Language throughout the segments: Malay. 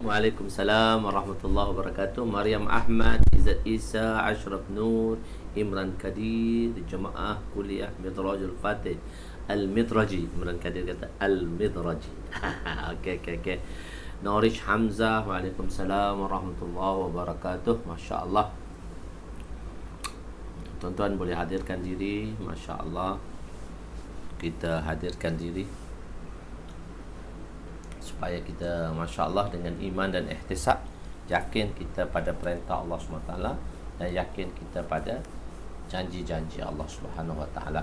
Waalaikumsalam warahmatullahi wabarakatuh. Maryam Ahmad, Izzat Isa, Ashraf Nur, Imran Kadir, Jemaah Kuliah Midrajul Fatih Al-Midraji. Imran Kadir kata Al-Midraji. Okey. Norish Hamzah, Waalaikumsalam warahmatullahi wabarakatuh. Masya Allah. Tuan-tuan boleh hadirkan diri. Masya Allah. Kita hadirkan diri supaya kita Masya Allah dengan iman dan ihtisab, yakin kita pada perintah Allah SWT dan yakin kita pada janji-janji Allah Subhanahu Wa Taala.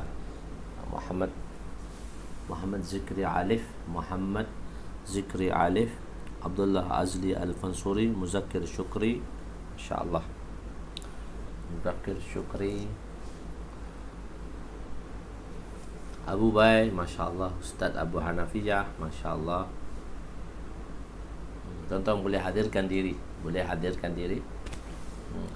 Muhammad Zikri Alif, Muhammad Zikri Alif, Abdullah Azli Al-Fansuri, Muzakkir Syukri, Masya Allah, Muzakkir Syukri, Abu Bay, Masya Allah, Ustaz Abu Hanafiyah, Masya Allah. Tuan-tuan boleh hadirkan diri.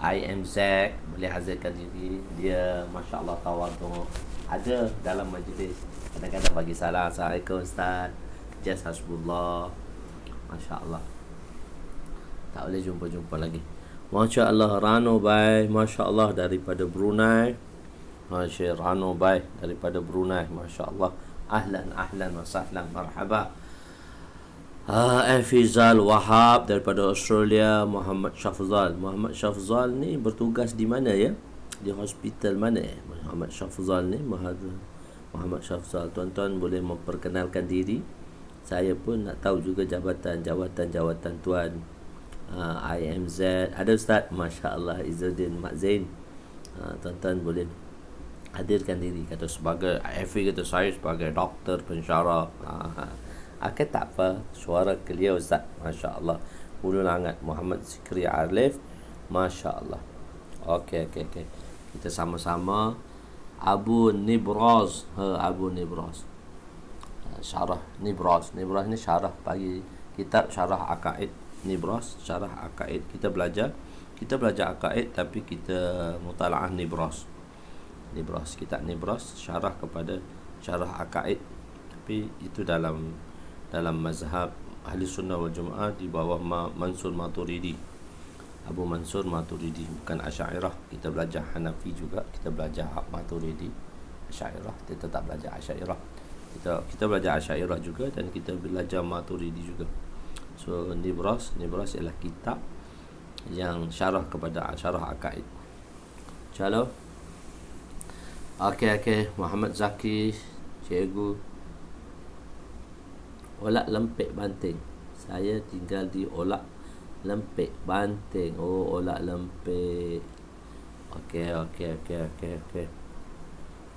I am Zack, boleh hadirkan diri. Dia Masya Allah tawaduk, ada dalam majlis. Kadang-kadang bagi salam, Assalamualaikum Ustaz, Jas Hasbullah, Masya Allah. Tak boleh jumpa lagi. Masya Allah. Rano Bay, Masya Allah, daripada Brunei. Masya Rano Bay daripada Brunei, Masya Allah. Ahlan wa sahlan, marhaba. Afizal Wahab daripada Australia. Muhammad Syafzal ni bertugas di mana ya? Di hospital mana ya? Muhammad Syafzal ni Muhammad Syafzal. Tuan-tuan boleh memperkenalkan diri. Saya pun nak tahu juga jawatan tuan. IMZ ada Ustaz, Masya Allah. Izzuddin Mak Zain. Tuan-tuan boleh hadirkan diri. Kata sebagai Afi, kata saya sebagai doktor pensyarah. Tak apa, suara clear Ustaz, Masya Allah. Ulul hangat Muhammad Zikri Alif, Masya Allah. Okey. Kita sama-sama. Abu Nibraz, Abu Nibraz, syarah Nibraz ni syarah bagi kitab Syarah Aqaid. Nibraz Syarah Aqaid. Kita belajar Aqaid, tapi kita mutalaah Nibraz, kitab Nibraz, syarah kepada Syarah Aqaid. Tapi itu dalam mazhab Ahli Sunnah wal Jamaah di bawah Mansur Maturidi, Abu Mansur Maturidi, bukan Asy'ariyah. Kita belajar Hanafi juga, kita belajar Maturidi. Asy'ariyah kita tetap belajar Asy'ariyah. Kita belajar Asy'ariyah juga, dan kita belajar Maturidi juga. So Nibraz ialah kitab yang syarah kepada Syarah Aqaid. Chalo. Okey. Muhammad Zaki, cikgu. Olak Lempik Banting. Saya tinggal di Olak Lempik Banting. Oh, Olak Lempik. Okey.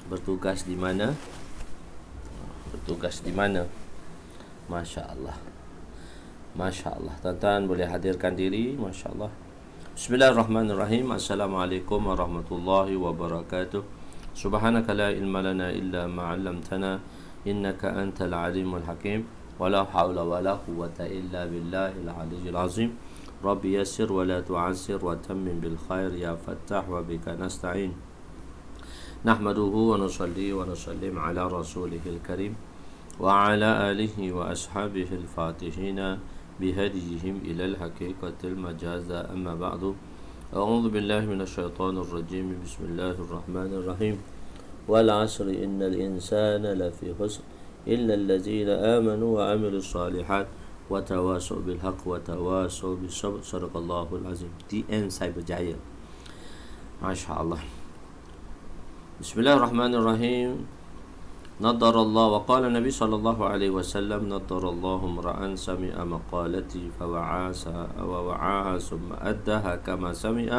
Bertugas di mana? Masya Allah. Tuan-tuan boleh hadirkan diri. Masya Allah. Bismillahirrahmanirrahim. Assalamualaikum warahmatullahi wabarakatuh. Subhanaka la ilma lana illa ma 'allamtana innaka antal alimul hakim. ولا حول ولا قوة إلا بالله العلي العظيم. رب يسر ولا تعسر وتمم بالخير يا فتاح وبك نستعين. نحمده ونصلي ونسلم على رسوله الكريم وعلى آله وأصحابه الفاتحين بهديهم إلى الحقيقة المجازة. أما بعد، أعوذ بالله من الشيطان الرجيم. بسم الله الرحمن الرحيم. والعصر إن الإنسان لفي خسر إلا الذين آمنوا وعملوا الصالحات وتواصوا بالحق وتواصوا بالصبر. صدق الله العظيم. TN Cyberjaya. Masya Allah. Bismillahirrahmanirrahim. نظر الله وقال النبي صلى الله عليه وسلم نظر الله امرأ سمع مقالتي فوعاها ثم أداها كما سمع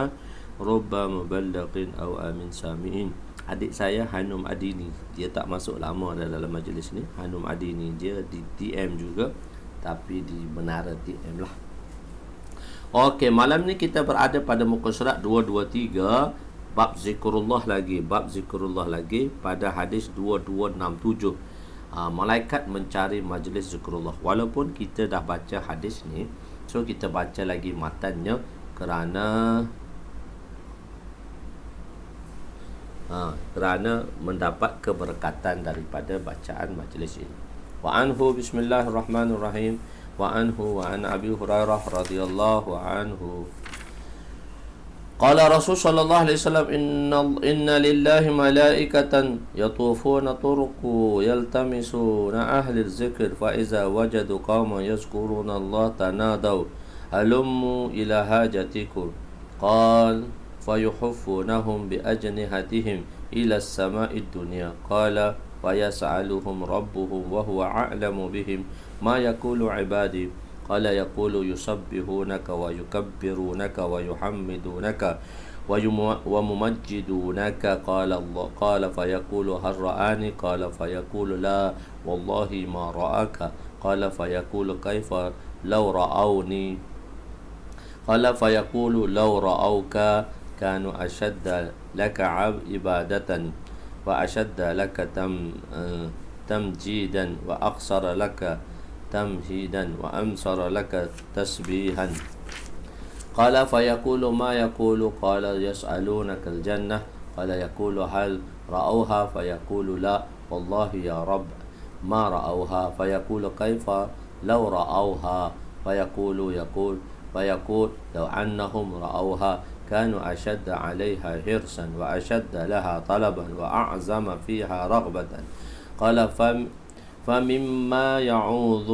رب مبلغ أو آمن سامعين. Adik saya Hanum Adini, dia tak masuk lama dalam majlis ni. Hanum Adini, dia di TM juga, tapi di Menara TM lah. Okey, malam ni kita berada pada muka surat 223, bab zikrullah lagi pada hadis 2267. Malaikat mencari majlis zikrullah. Walaupun kita dah baca hadis ni, so kita baca lagi matannya kerana mendapat keberkatan daripada bacaan majlis ini. Wa anhu bismillahirrahmanirrahim. وعن أبي هريرة رضي الله عنه قال رسول صلى الله عليه وسلم إن لله ملائكة يطوفون طرق يلتمسون أهل الذكر فإذا وجدوا قوما يذكرون الله تنادوا هلموا إلى حاجتكم قال فيحفونهم بأجنحتهم إلى السماء الدنيا قال ويسألهم ربهم وهو أعلم بهم ما يقول عبادي قال يقول يسبحونك ويكبرونك ويحمدونك وممجدونك قال فيقول هل رآني قال فيقول لا والله ما رآك قال فيقول كيف لو رأوني قال فيقول لو رأوك كانوا أشد لك عبادة وأشد لك تمجيدا وأقصر لك تمهيدا وأمسر لك تسبيحا قال فيقول ما يقول قال يسألونك الجنة قال يقول هل رأوها فيقول لا والله يا رب ما رأوها فيقول كيف لو رأوها فيقول لو أنهم رأوها كانوا أشد عليها حرصا وأشد لها طلبا وأعظم فيها رغبة قال فمما يعوذ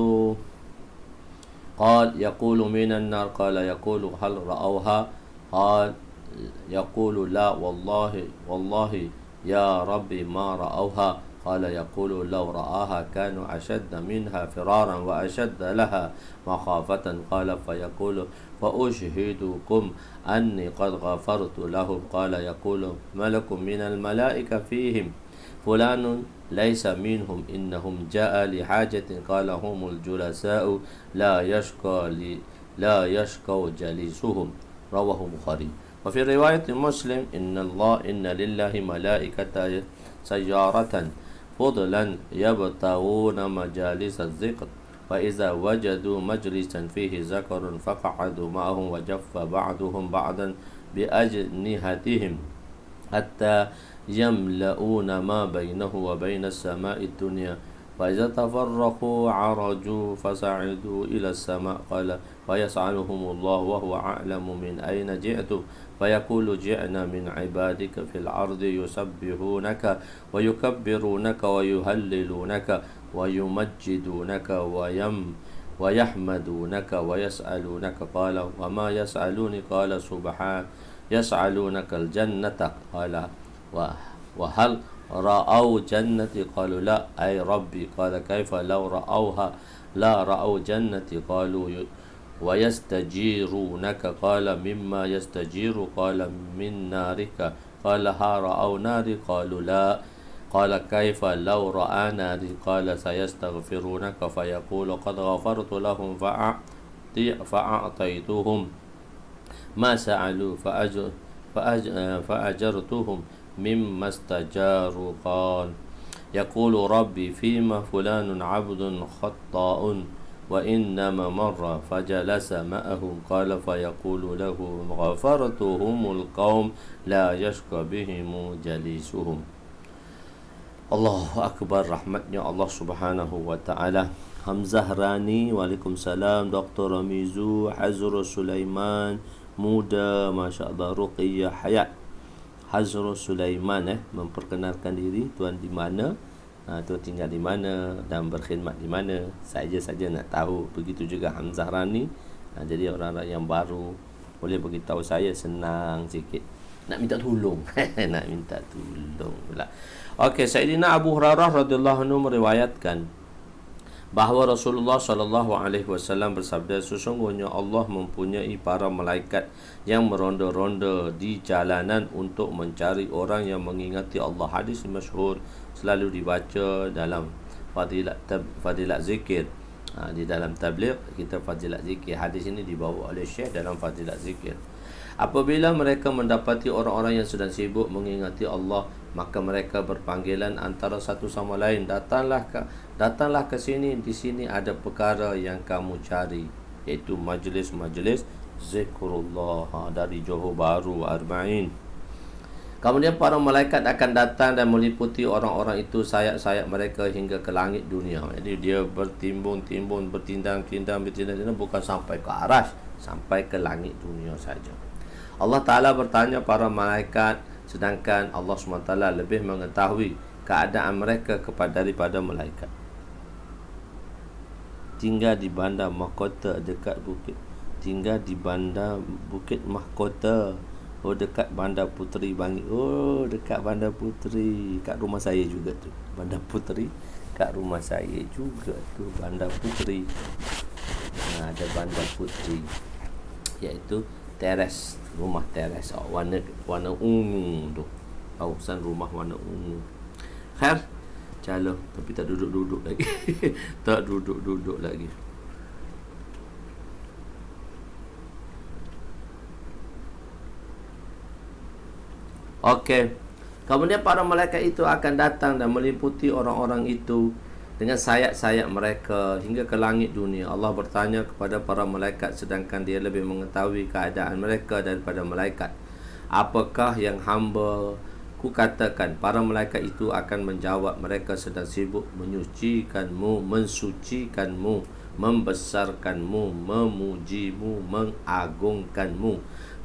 قال يقول من النار قال يقول هل رأوها قال يقول لا والله يا ربي ما رأوها قال يقول لو رآها كانوا أشد منها فرارا وأشد لها مخافة قال فيقول فأشهدكم أني قد غفرت لهم قال يقول ملك من الملائكة فيهم فلان ليس منهم إنهم جاء لحاجة قال هم الجلساء لا يشقى جليسهم رواه البخاري وفي رواية مسلم إن لله ملائكة سيارة فضلا يبتغون مجالس الذكر فإذا وجدوا مجلسا فيه ذكر فقعدوا معهم وجف بعضهم بعضا بأجنحتهم حتى يملؤون ما بينه وبين السماء الدنيا فإذا تفرقوا عرجوا فصعدوا إلى السماء قال ويسألهم الله وهو أعلم من أين جئتم فيقول جئنا من عبادك في الأرض يسبحونك ويكبرونك ويهللونك ويمجدونك ويحمدونك ويسألونك قال وما يسألوني قال سبحان يسألونك الجنة قال وهل رأوا جنتي قالوا لا أي ربي قال كيف لو رأوها لا رأوا جنتي قالوا ويستجيرونك قال مما يستجير قال من نارك قال ها رأوا ناري قالوا لا قال كيف لو رأى ناري قال سيستغفرونك فيقول قد غفرت لهم فأعطيتهم ما سألوا فأجرتهم مما استجاروا قال يقول ربي فيما فلان عبد خطاء وإنما مر فجلس معهم قال فيقول له غفرتهم القوم لا يشقى بهم جليسهم Allahu Akbar, rahmatnya Allah Subhanahu wa Ta'ala. Hamzah Rani, Waalaikumsalam. Dr. Ramizu, Hazrul Sulaiman, Muda, Masya Allah. Ruqiyah Hayat, Hazrul Sulaiman memperkenalkan diri, tuan di mana, tuan tinggal di mana dan berkhidmat di mana. Saya saja nak tahu. Begitu juga Hamzah Rani. Jadi orang-orang yang baru boleh beritahu saya, senang sikit. Nak minta tolong. Nak minta tolong pula. Okey, Sayyidina Abu Hurairah radhiyallahu anhu meriwayatkan bahawa Rasulullah sallallahu alaihi wasallam bersabda, sesungguhnya Allah mempunyai para malaikat yang meronda-ronda di jalanan untuk mencari orang yang mengingati Allah. Hadis masyhur selalu dibaca dalam fadilat zikir. Di dalam tabligh kita fadilat zikir. Hadis ini dibawa oleh Syekh dalam fadilat zikir. Apabila mereka mendapati orang-orang yang sedang sibuk mengingati Allah, maka mereka berpanggilan antara satu sama lain, datanglah ke sini, di sini ada perkara yang kamu cari, iaitu majlis-majlis zikrullah dari Johor Bahru Arba'in. Kemudian para malaikat akan datang dan meliputi orang-orang itu sayap-sayap mereka hingga ke langit dunia. Jadi dia bertimbun-timbun, bertindang-tindang bukan sampai ke aras, sampai ke langit dunia saja. Allah Ta'ala bertanya para malaikat, sedangkan Allah SWT lebih mengetahui keadaan mereka daripada malaikat. Tinggal di bandar mahkota dekat bukit. Tinggal di bandar bukit mahkota. Oh, dekat Bandar Puteri Bangi. Oh, dekat Bandar Puteri. Kat rumah saya juga tu. Bandar Puteri. Kat rumah saya juga tu. Bandar Puteri. Ada Bandar Puteri. Iaitu teres. Rumah teres. Oh, warna ungu tu. Kawasan rumah warna ungu. Khair. Calo. Tapi tak duduk-duduk lagi. Tak duduk-duduk lagi. Okey. Kemudian para malaikat itu akan datang dan meliputi orang-orang itu dengan sayap-sayap mereka hingga ke langit dunia. Allah bertanya kepada para malaikat sedangkan dia lebih mengetahui keadaan mereka daripada malaikat. Apakah yang hamba ku katakan? Para malaikat itu akan menjawab, mereka sedang sibuk menyucikanmu, mensucikanmu, membesarkanmu, memujimu, mengagungkanmu.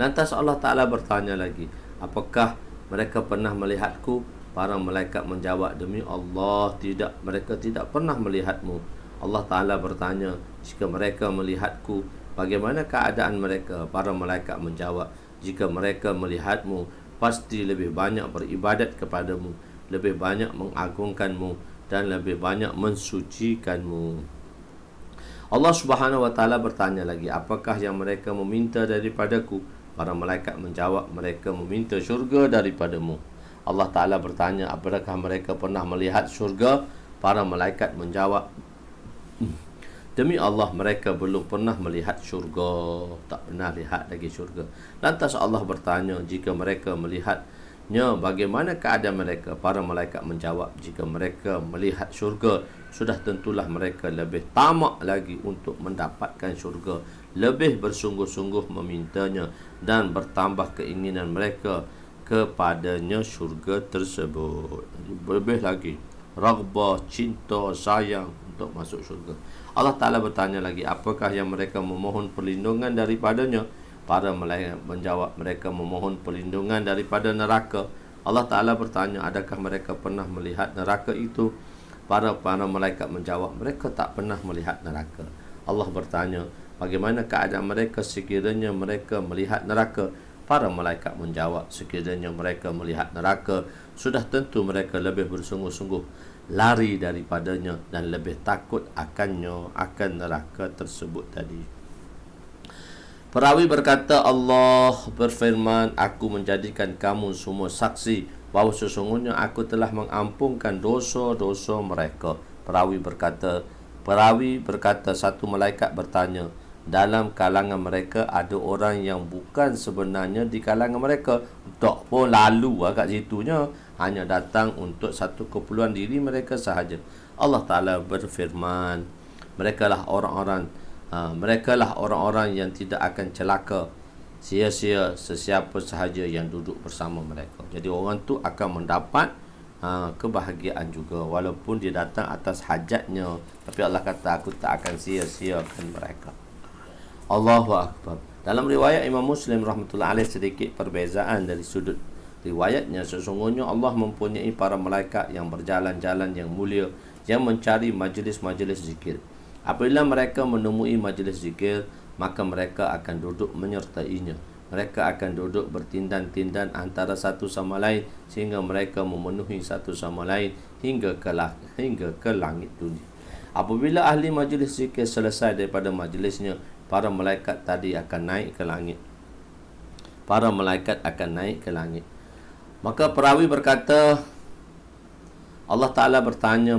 Lantas Allah Ta'ala bertanya lagi, apakah mereka pernah melihatku? Para malaikat menjawab, demi Allah, tidak. Mereka tidak pernah melihatmu. Allah Ta'ala bertanya, jika mereka melihatku, bagaimana keadaan mereka? Para malaikat menjawab, jika mereka melihatmu, pasti lebih banyak beribadat kepadamu, lebih banyak mengagungkanmu, dan lebih banyak mensucikanmu. Allah Subhanahu Wa Ta'ala bertanya lagi, apakah yang mereka meminta daripadaku? Para malaikat menjawab, mereka meminta syurga daripadamu. Allah Ta'ala bertanya, apakah mereka pernah melihat syurga? Para malaikat menjawab, demi Allah, mereka belum pernah melihat syurga. Tak pernah lihat lagi syurga. Lantas Allah bertanya, jika mereka melihatnya, bagaimana keadaan mereka? Para malaikat menjawab, jika mereka melihat syurga, sudah tentulah mereka lebih tamak lagi untuk mendapatkan syurga, lebih bersungguh-sungguh memintanya, dan bertambah keinginan mereka kepadanya syurga tersebut. Lebih lagi raghbah, cinta, sayang untuk masuk syurga. Allah Ta'ala bertanya lagi, apakah yang mereka memohon perlindungan daripadanya? Para malaikat menjawab, mereka memohon perlindungan daripada neraka. Allah Ta'ala bertanya, adakah mereka pernah melihat neraka itu? Para malaikat menjawab, mereka tak pernah melihat neraka. Allah bertanya, bagaimana keadaan mereka sekiranya mereka melihat neraka? Para malaikat menjawab, sekiranya mereka melihat neraka, sudah tentu mereka lebih bersungguh-sungguh lari daripadanya dan lebih takut akan neraka tersebut tadi. Perawi berkata, Allah berfirman, aku menjadikan kamu semua saksi bahawa sesungguhnya aku telah mengampunkan dosa-dosa mereka. Perawi berkata, satu malaikat bertanya, dalam kalangan mereka ada orang yang bukan sebenarnya di kalangan mereka. Tak pun lalu kat situnya, hanya datang untuk satu keperluan diri mereka sahaja. Allah Ta'ala berfirman, merekalah orang-orang yang tidak akan celaka sia-sia sesiapa sahaja yang duduk bersama mereka. Jadi orang tu akan mendapat kebahagiaan juga, walaupun dia datang atas hajatnya, tapi Allah kata, aku tak akan sia-siakan mereka. Allahu Akbar. Dalam riwayat Imam Muslim rahmatullahi alaih, sedikit perbezaan dari sudut riwayatnya. Sesungguhnya Allah mempunyai para malaikat yang berjalan-jalan yang mulia, yang mencari majlis-majlis zikir. Apabila mereka menemui majlis zikir, maka mereka akan duduk menyertainya. Mereka akan duduk bertindan-tindan antara satu sama lain, sehingga mereka memenuhi satu sama lain hingga ke langit dunia. Apabila ahli majlis zikir selesai daripada majlisnya, para malaikat tadi akan naik ke langit. Para malaikat akan naik ke langit. Maka perawi berkata, Allah Ta'ala bertanya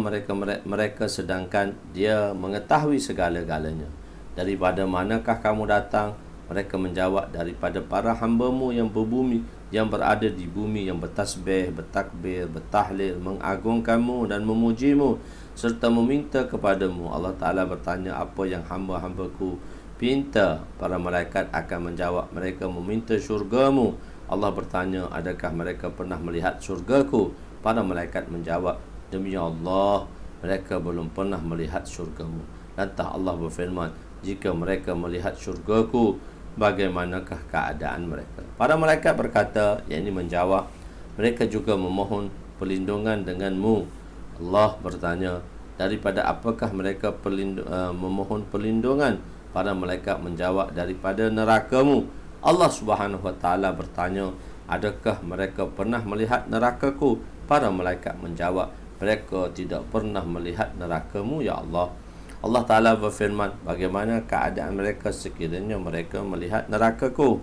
mereka sedangkan dia mengetahui segala-galanya. Daripada manakah kamu datang? Mereka menjawab, daripada para hamba-Mu yang berbumi, yang berada di bumi, yang bertasbih, bertakbir, bertahlil, mengagungkan-Mu dan memuji-Mu, serta meminta kepada-Mu. Allah Ta'ala bertanya, apa yang hamba-hamba-Ku pinta? Para malaikat akan menjawab, mereka meminta syurga-Mu. Allah bertanya, adakah mereka pernah melihat syurgaku? Para malaikat menjawab, demi Allah, mereka belum pernah melihat syurgamu. Lantas Allah berfirman, jika mereka melihat syurgaku, bagaimanakah keadaan mereka? Para malaikat berkata, yakni menjawab, mereka juga memohon perlindungan denganmu. Allah bertanya, daripada apakah mereka memohon perlindungan? Para malaikat menjawab, daripada nerakamu. Allah Subhanahu wa taala bertanya, adakah mereka pernah melihat nerakaku? Para malaikat menjawab, mereka tidak pernah melihat nerakamu ya Allah. Allah Ta'ala berfirman, bagaimana keadaan mereka sekiranya mereka melihat nerakaku?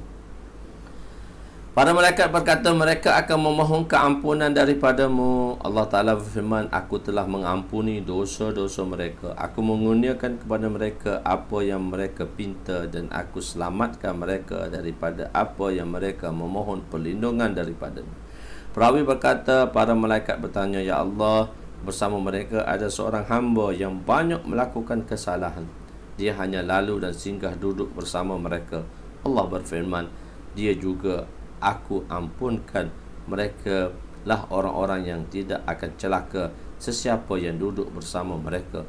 Para malaikat berkata, mereka akan memohon keampunan daripadamu. Allah Ta'ala berfirman, aku telah mengampuni dosa-dosa mereka. Aku mengurniakan kepada mereka apa yang mereka pinta, dan aku selamatkan mereka daripada apa yang mereka memohon perlindungan daripadanya. Perawi berkata, para malaikat bertanya, ya Allah, bersama mereka ada seorang hamba yang banyak melakukan kesalahan. Dia hanya lalu dan singgah duduk bersama mereka. Allah berfirman, dia juga aku ampunkan. Mereka lah orang-orang yang tidak akan celaka sesiapa yang duduk bersama mereka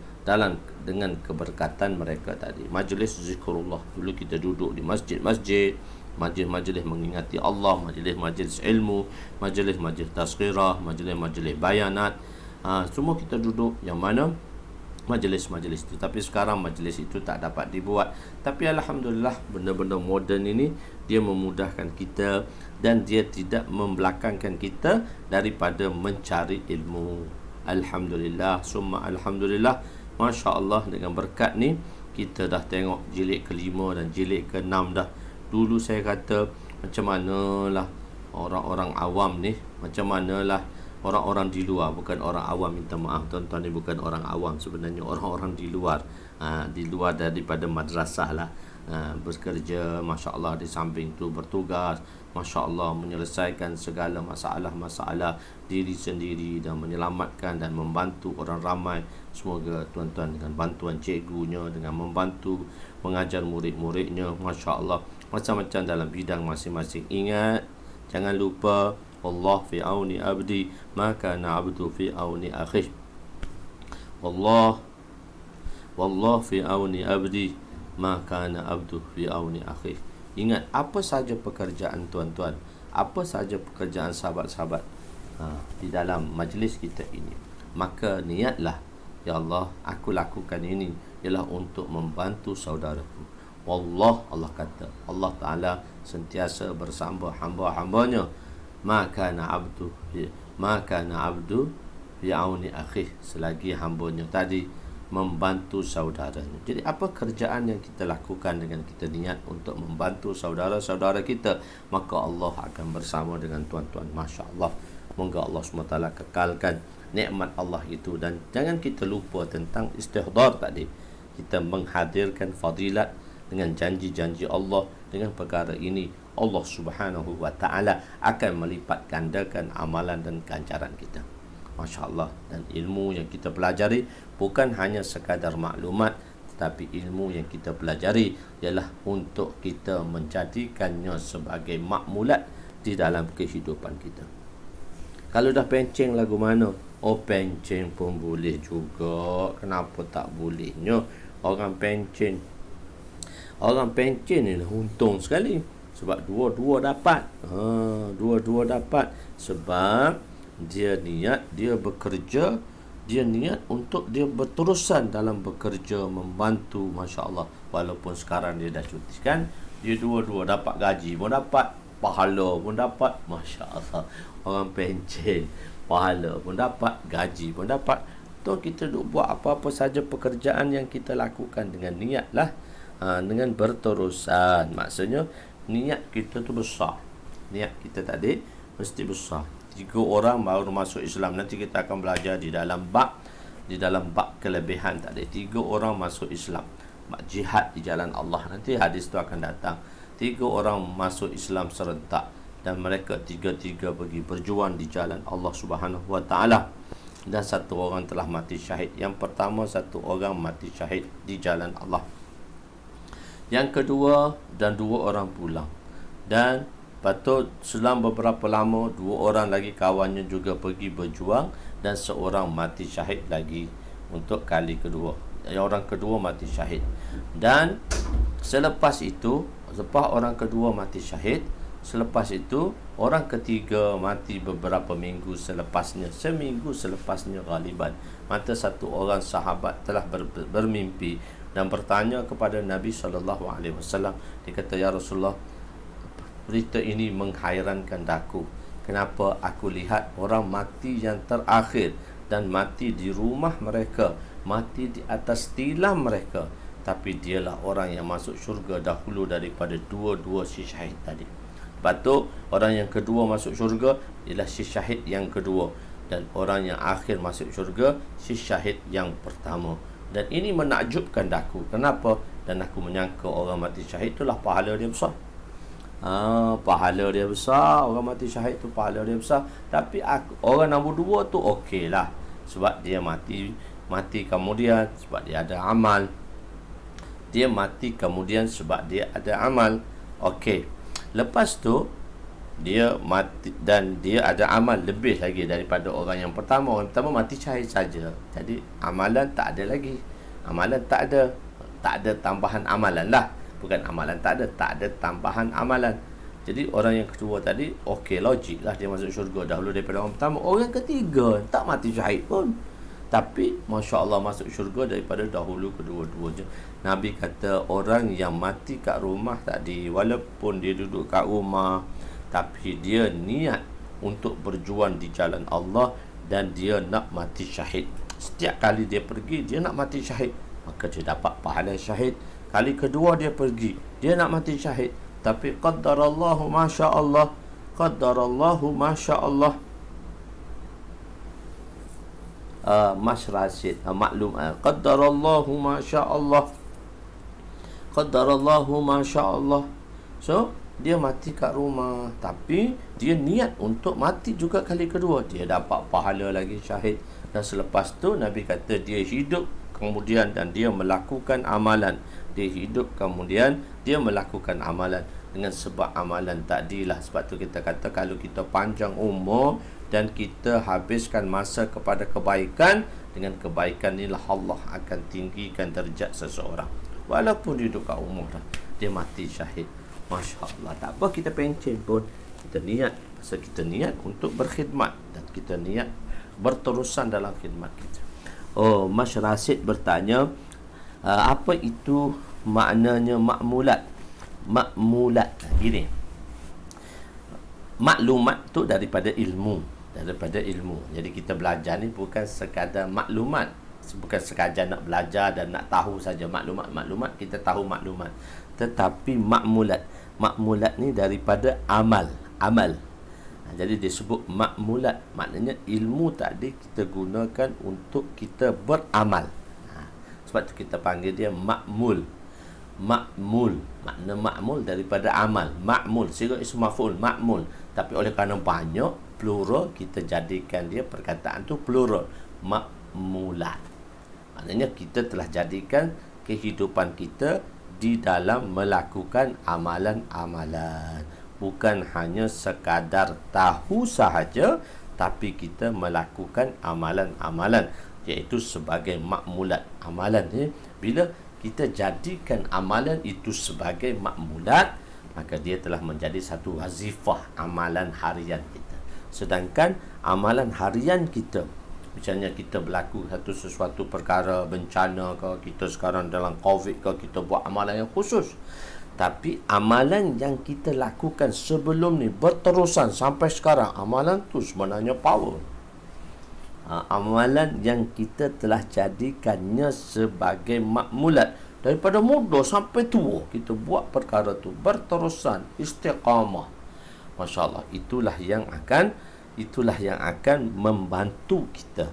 dengan keberkatan mereka tadi. Majlis zikrullah. Dulu kita duduk di masjid-masjid, majlis-majlis mengingati Allah, majlis-majlis ilmu, majlis-majlis tazkirah, majlis-majlis bayanat. Semua kita duduk yang mana majlis-majlis itu. Tapi sekarang majlis itu tak dapat dibuat. Tapi alhamdulillah, benda-benda moden ini dia memudahkan kita dan dia tidak membelakangkan kita daripada mencari ilmu. Alhamdulillah, summa alhamdulillah. Masya Allah, dengan berkat ni kita dah tengok jilid ke-5 dan jilid ke-6 dah. Dulu saya kata, macam manalah orang-orang awam ni, macam manalah orang-orang di luar, bukan orang awam, minta maaf tuan-tuan, ni bukan orang awam sebenarnya, orang-orang di luar, di luar daripada madrasah lah, bekerja, Masya Allah, di samping tu bertugas, Masya Allah, menyelesaikan segala masalah-masalah diri sendiri dan menyelamatkan dan membantu orang ramai. Semoga tuan-tuan dengan bantuan cikgunya, dengan membantu mengajar murid-muridnya, Masya Allah, macam-macam dalam bidang masing-masing. Ingat, jangan lupa, Allah fi auni abdi, maka na'abdu fi auni akhih. Wallah fi auni abdi, maka na'abdu fi auni akhih. Ingat, apa saja pekerjaan tuan-tuan, apa saja pekerjaan sahabat-sahabat di dalam majlis kita ini, maka niatlah, ya Allah, aku lakukan ini ialah untuk membantu saudaraku. Wallah, Allah kata, Allah Ta'ala sentiasa bersama hamba-hambanya. Maka na'abdu fi auni akhih, selagi hambanya tadi membantu saudaranya. Jadi apa kerjaan yang kita lakukan dengan kita niat untuk membantu saudara-saudara kita, maka Allah akan bersama dengan tuan-tuan. Masya Allah. Moga Allah SWT kekalkan nikmat Allah itu, dan jangan kita lupa tentang istihdar tadi. Kita menghadirkan fadilat dengan janji-janji Allah. Dengan perkara ini Allah Subhanahu wa ta'ala akan melipat gandakan amalan dan ganjaran kita. Masya Allah. Dan ilmu yang kita pelajari bukan hanya sekadar maklumat, tetapi ilmu yang kita pelajari ialah untuk kita menjadikannya sebagai makmulat di dalam kehidupan kita. Kalau dah penceng lagu mana? Oh, penceng pun boleh juga. Kenapa tak bolehnya? Orang penceng ni untung sekali, sebab dua-dua dapat. Dua-dua dapat sebab dia niat, dia bekerja, dia niat untuk dia berterusan dalam bekerja, membantu. Masya Allah. Walaupun sekarang dia dah cuti kan, dia dua-dua dapat, gaji pun dapat, pahala pun dapat. Masya Allah. Orang pencen, pahala pun dapat, gaji pun dapat. Tu kita duk buat apa-apa saja pekerjaan yang kita lakukan dengan niat lah, dengan berterusan. Maksudnya niat kita tu besar. Niat kita tadi mesti besar. 3 orang baru masuk Islam. Nanti kita akan belajar di dalam bab kelebihan tadi. 3 orang masuk Islam, bab jihad di jalan Allah. Nanti hadis tu akan datang. 3 orang masuk Islam serentak, dan mereka tiga-tiga pergi berjuang di jalan Allah Subhanahu wa ta'ala, dan 1 orang telah mati syahid. Yang pertama, 1 orang mati syahid di jalan Allah. Yang kedua, dan 2 orang pulang. Dan Lepas tu selang beberapa lama, 2 orang lagi kawannya juga pergi berjuang dan seorang mati syahid lagi untuk kali kedua. Yang orang kedua mati syahid. Dan selepas itu, lepas orang kedua mati syahid, selepas itu orang ketiga mati beberapa minggu selepasnya, seminggu selepasnya galiban. Maka satu orang sahabat telah bermimpi dan bertanya kepada Nabi SAW. Dia kata, "Ya Rasulullah, berita ini menghairankan aku. Kenapa aku lihat orang mati yang terakhir dan mati di rumah mereka, mati di atas tilam mereka, tapi dialah orang yang masuk syurga dahulu daripada dua-dua si syahid tadi." Lepas tu orang yang kedua masuk syurga ialah si syahid yang kedua, dan orang yang akhir masuk syurga si syahid yang pertama. Dan ini menakjubkan aku. Kenapa? Dan aku menyangka orang mati syahid itulah pahala dia besar. Pahala dia besar. Orang mati syahid tu pahala dia besar. Tapi orang nombor 2 tu okey lah, sebab dia mati kemudian sebab dia ada amal. Dia mati kemudian sebab dia ada amal. Okey. Lepas tu dia mati dan dia ada amal lebih lagi daripada orang yang pertama. Orang pertama mati syahid saja. Jadi amalan tak ada lagi. Amalan tak ada. Tak ada tambahan amalan lah. Bukan amalan tak ada tambahan amalan. Jadi orang yang kedua tadi okey, logik lah dia masuk syurga dahulu daripada orang pertama. Orang ketiga tak mati syahid pun, tapi Masya Allah masuk syurga daripada dahulu kedua-duanya. Nabi kata orang yang mati kat rumah tadi, walaupun dia duduk kat rumah, tapi dia niat untuk berjuang di jalan Allah dan dia nak mati syahid. Setiap kali dia pergi, dia nak mati syahid, maka dia dapat pahala syahid. Kali kedua dia pergi, dia nak mati syahid, tapi qaddarallahu masya Allah, qaddarallahu masya Allah. Mas Rashid maklum, qaddarallahu masya Allah, qaddarallahu masya Allah. So dia mati kat rumah, tapi dia niat untuk mati juga kali kedua, dia dapat pahala lagi syahid. Dan selepas tu Nabi kata dia hidup kemudian dan dia melakukan amalan. Dia hidup kemudian dia melakukan amalan. Dengan sebab amalan tadilah, sebab tu kita kata kalau kita panjang umur dan kita habiskan masa kepada kebaikan, dengan kebaikan inilah Allah akan tinggikan darjat seseorang. Walaupun dia duduk kat umur dah, dia mati syahid. Masya Allah. Tak apa kita pencen pun, kita niat. Pasal kita niat untuk berkhidmat dan kita niat berterusan dalam khidmat kita. Mas Rashid bertanya, apa itu maknanya makmulat? Makmulat gini, maklumat tu daripada ilmu. Jadi kita belajar ni bukan sekadar maklumat, bukan sekadar nak belajar dan nak tahu saja maklumat. Kita tahu maklumat, tetapi makmulat ni daripada amal. Jadi disebut makmulat, maknanya ilmu tadi kita gunakan untuk kita beramal. Sebab tu kita panggil dia makmul. Makna makmul daripada amal. Makmul siga ism maf'ul, makmul. Tapi oleh kerana banyak plural, kita jadikan dia perkataan tu plural, makmulat. Maknanya kita telah jadikan kehidupan kita di dalam melakukan amalan-amalan. Bukan hanya sekadar tahu sahaja, tapi kita melakukan amalan-amalan, iaitu sebagai makmulat. Amalan ni, bila kita jadikan amalan itu sebagai makmulat, maka dia telah menjadi satu wazifah amalan harian kita. Sedangkan amalan harian kita, misalnya kita berlaku sesuatu perkara bencana ke, kita sekarang dalam COVID ke, kita buat amalan yang khusus. Tapi amalan yang kita lakukan sebelum ni berterusan sampai sekarang, amalan tu sebenarnya power. Amalan yang kita telah jadikannya sebagai makmulat. Daripada muda sampai tua, kita buat perkara tu berterusan, istiqamah. Masya Allah, itulah yang akan membantu kita.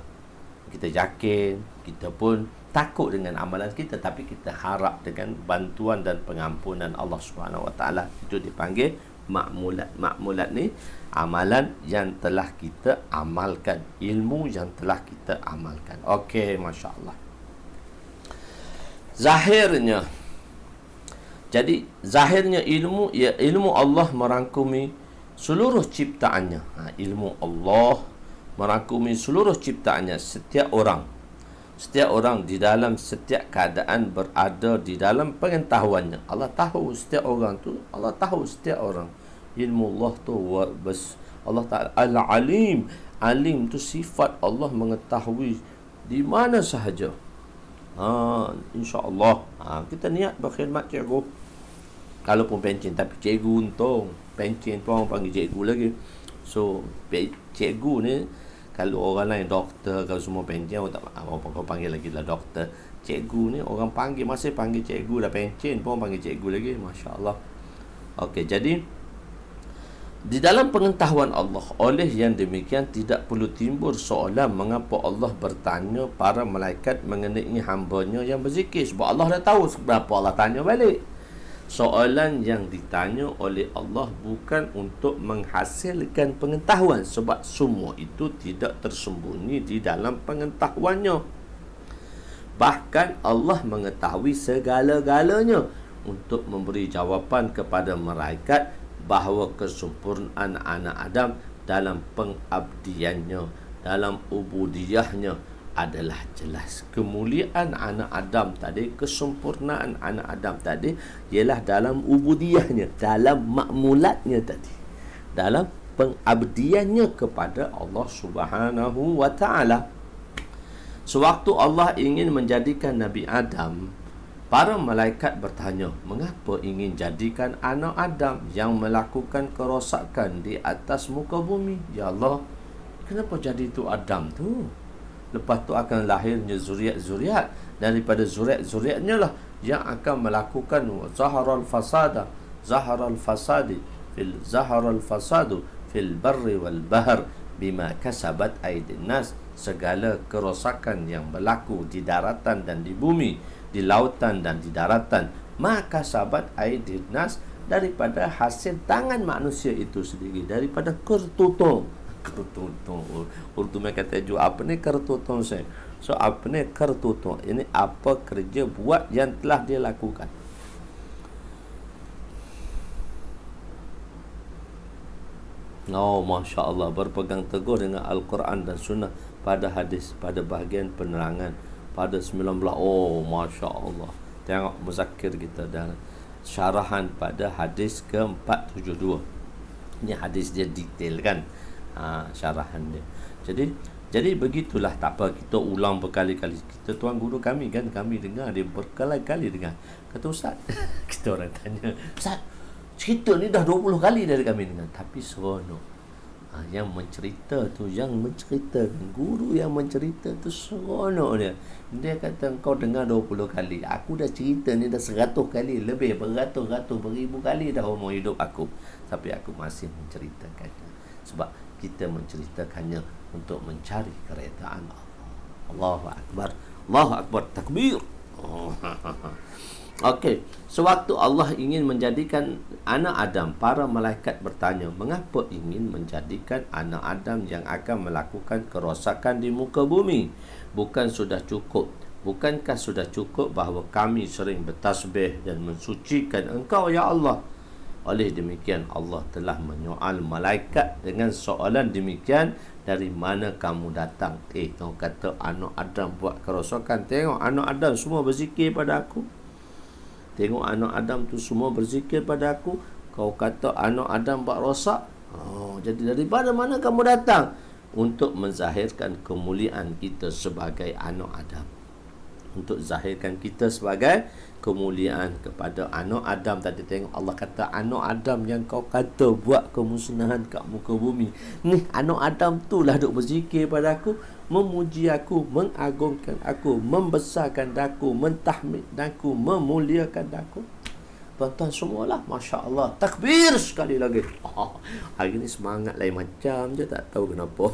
Kita yakin, kita pun takut dengan amalan kita, tapi kita harap dengan bantuan dan pengampunan Allah Subhanahu Wa Taala. Itu dipanggil makmulat. Makmulat ni amalan yang telah kita amalkan, ilmu yang telah kita amalkan. Okey, Masya Allah. Jadi zahirnya ilmu, ya ilmu Allah merangkumi seluruh ciptaannya. Ilmu Allah merangkumi seluruh ciptaannya. Setiap orang di dalam setiap keadaan berada di dalam pengetahuannya. Allah tahu setiap orang tu, Allah tahu setiap orang. Ilmu Allah tu Allah Ta'ala Al-Alim. Alim tu sifat Allah mengetahui di mana sahaja. InsyaAllah kita niat berkhidmat cikgu. Kalaupun pencen, tapi cikgu untung pencen pun orang panggil cikgu lagi. So cikgu ni, kalau orang lain doktor, kalau semua pencen orang panggil lagi lah doktor. Cikgu ni orang panggil, masih panggil cikgu dah, pencen pun orang panggil cikgu lagi. Masya Allah. Okey, jadi di dalam pengetahuan Allah, oleh yang demikian tidak perlu timbul soalan mengapa Allah bertanya para malaikat mengenai hamba-Nya yang berzikir. Sebab Allah dah tahu, berapa Allah tanya balik. Soalan yang ditanya oleh Allah bukan untuk menghasilkan pengetahuan, sebab semua itu tidak tersembunyi di dalam pengetahuannya. Bahkan Allah mengetahui segala-galanya untuk memberi jawapan kepada malaikat bahawa kesempurnaan anak Adam dalam pengabdiannya, dalam ubudiyahnya adalah jelas. Kemuliaan anak Adam tadi, kesempurnaan anak Adam tadi ialah dalam ubudiyahnya, dalam makmulatnya tadi, dalam pengabdiannya kepada Allah Subhanahu wa Ta'ala. Sewaktu Allah ingin menjadikan Nabi Adam, para malaikat bertanya, mengapa ingin jadikan anak Adam yang melakukan kerosakan di atas muka bumi? Ya Allah, kenapa jadi itu Adam tu? Lepas tu akan lahirnya zuriat-zuriat. Daripada zuriat-zuriatnya lah yang akan melakukan zaharal fasadu fil barri wal bahr bima kasabat aydin nas. Segala kerosakan yang berlaku di daratan dan di bumi, di lautan dan di daratan, maka sahabat aidin nas, daripada hasil tangan manusia itu sendiri, daripada kertutung. Urdu mereka kata ju apa ni kertutung saya. So apa ni kertutung? Ini apa kerja buat yang telah dia lakukan. Masya Allah, berpegang teguh dengan Al-Quran dan Sunnah pada hadis, pada bahagian penerangan pada 19. Masya Allah. Tengok muzakir kita dan syarahan pada hadis ke-472. Ini hadis dia detail kan, syarahan dia. Jadi begitulah, tak apa, kita ulang berkali-kali. Kita tuan guru kami kan, kami dengar dia berkali-kali dengar. Kata Ustaz, kita orang tanya, Ustaz, cerita ni dah 20 kali dari kami dengar, tapi seronok. Yang mencerita tu, yang menceritakan, guru yang mencerita tu seronok dia. Dia kata, engkau dengar 20 kali, aku dah cerita ni dah 100 kali, lebih beratus-ratus, beribu kali dah umur hidup aku, tapi aku masih menceritakannya. Sebab kita menceritakannya untuk mencari keredaan Allah. Allahu Akbar, Allahu Akbar, takbir. Okey, sewaktu Allah ingin menjadikan anak Adam, para malaikat bertanya, mengapa ingin menjadikan anak Adam yang akan melakukan kerosakan di muka bumi? Bukankah sudah cukup bahawa kami sering bertasbih dan mensucikan Engkau, ya Allah? Oleh demikian, Allah telah menyoal malaikat dengan soalan demikian, dari mana kamu datang? Kau kata anak Adam buat kerosakan. Tengok anak Adam semua berzikir pada aku. Tengok anak Adam tu semua berzikir pada aku. Kau kata anak Adam buat rosak. Jadi daripada mana kamu datang? Untuk menzahirkan kemuliaan kita sebagai anak Adam. Untuk zahirkan kita sebagai kemuliaan kepada anak Adam. Tadi tengok Allah kata anak Adam yang kau kata buat kemusnahan kat muka bumi. Ni anak Adam tu lah duk berzikir pada aku, memuji aku, mengagungkan aku, membesarkan aku, mentahmid aku, memuliakan aku. Tuan-tuan semualah, Masya Allah, takbir sekali lagi. Hari ni semangat lain macam je, tak tahu kenapa.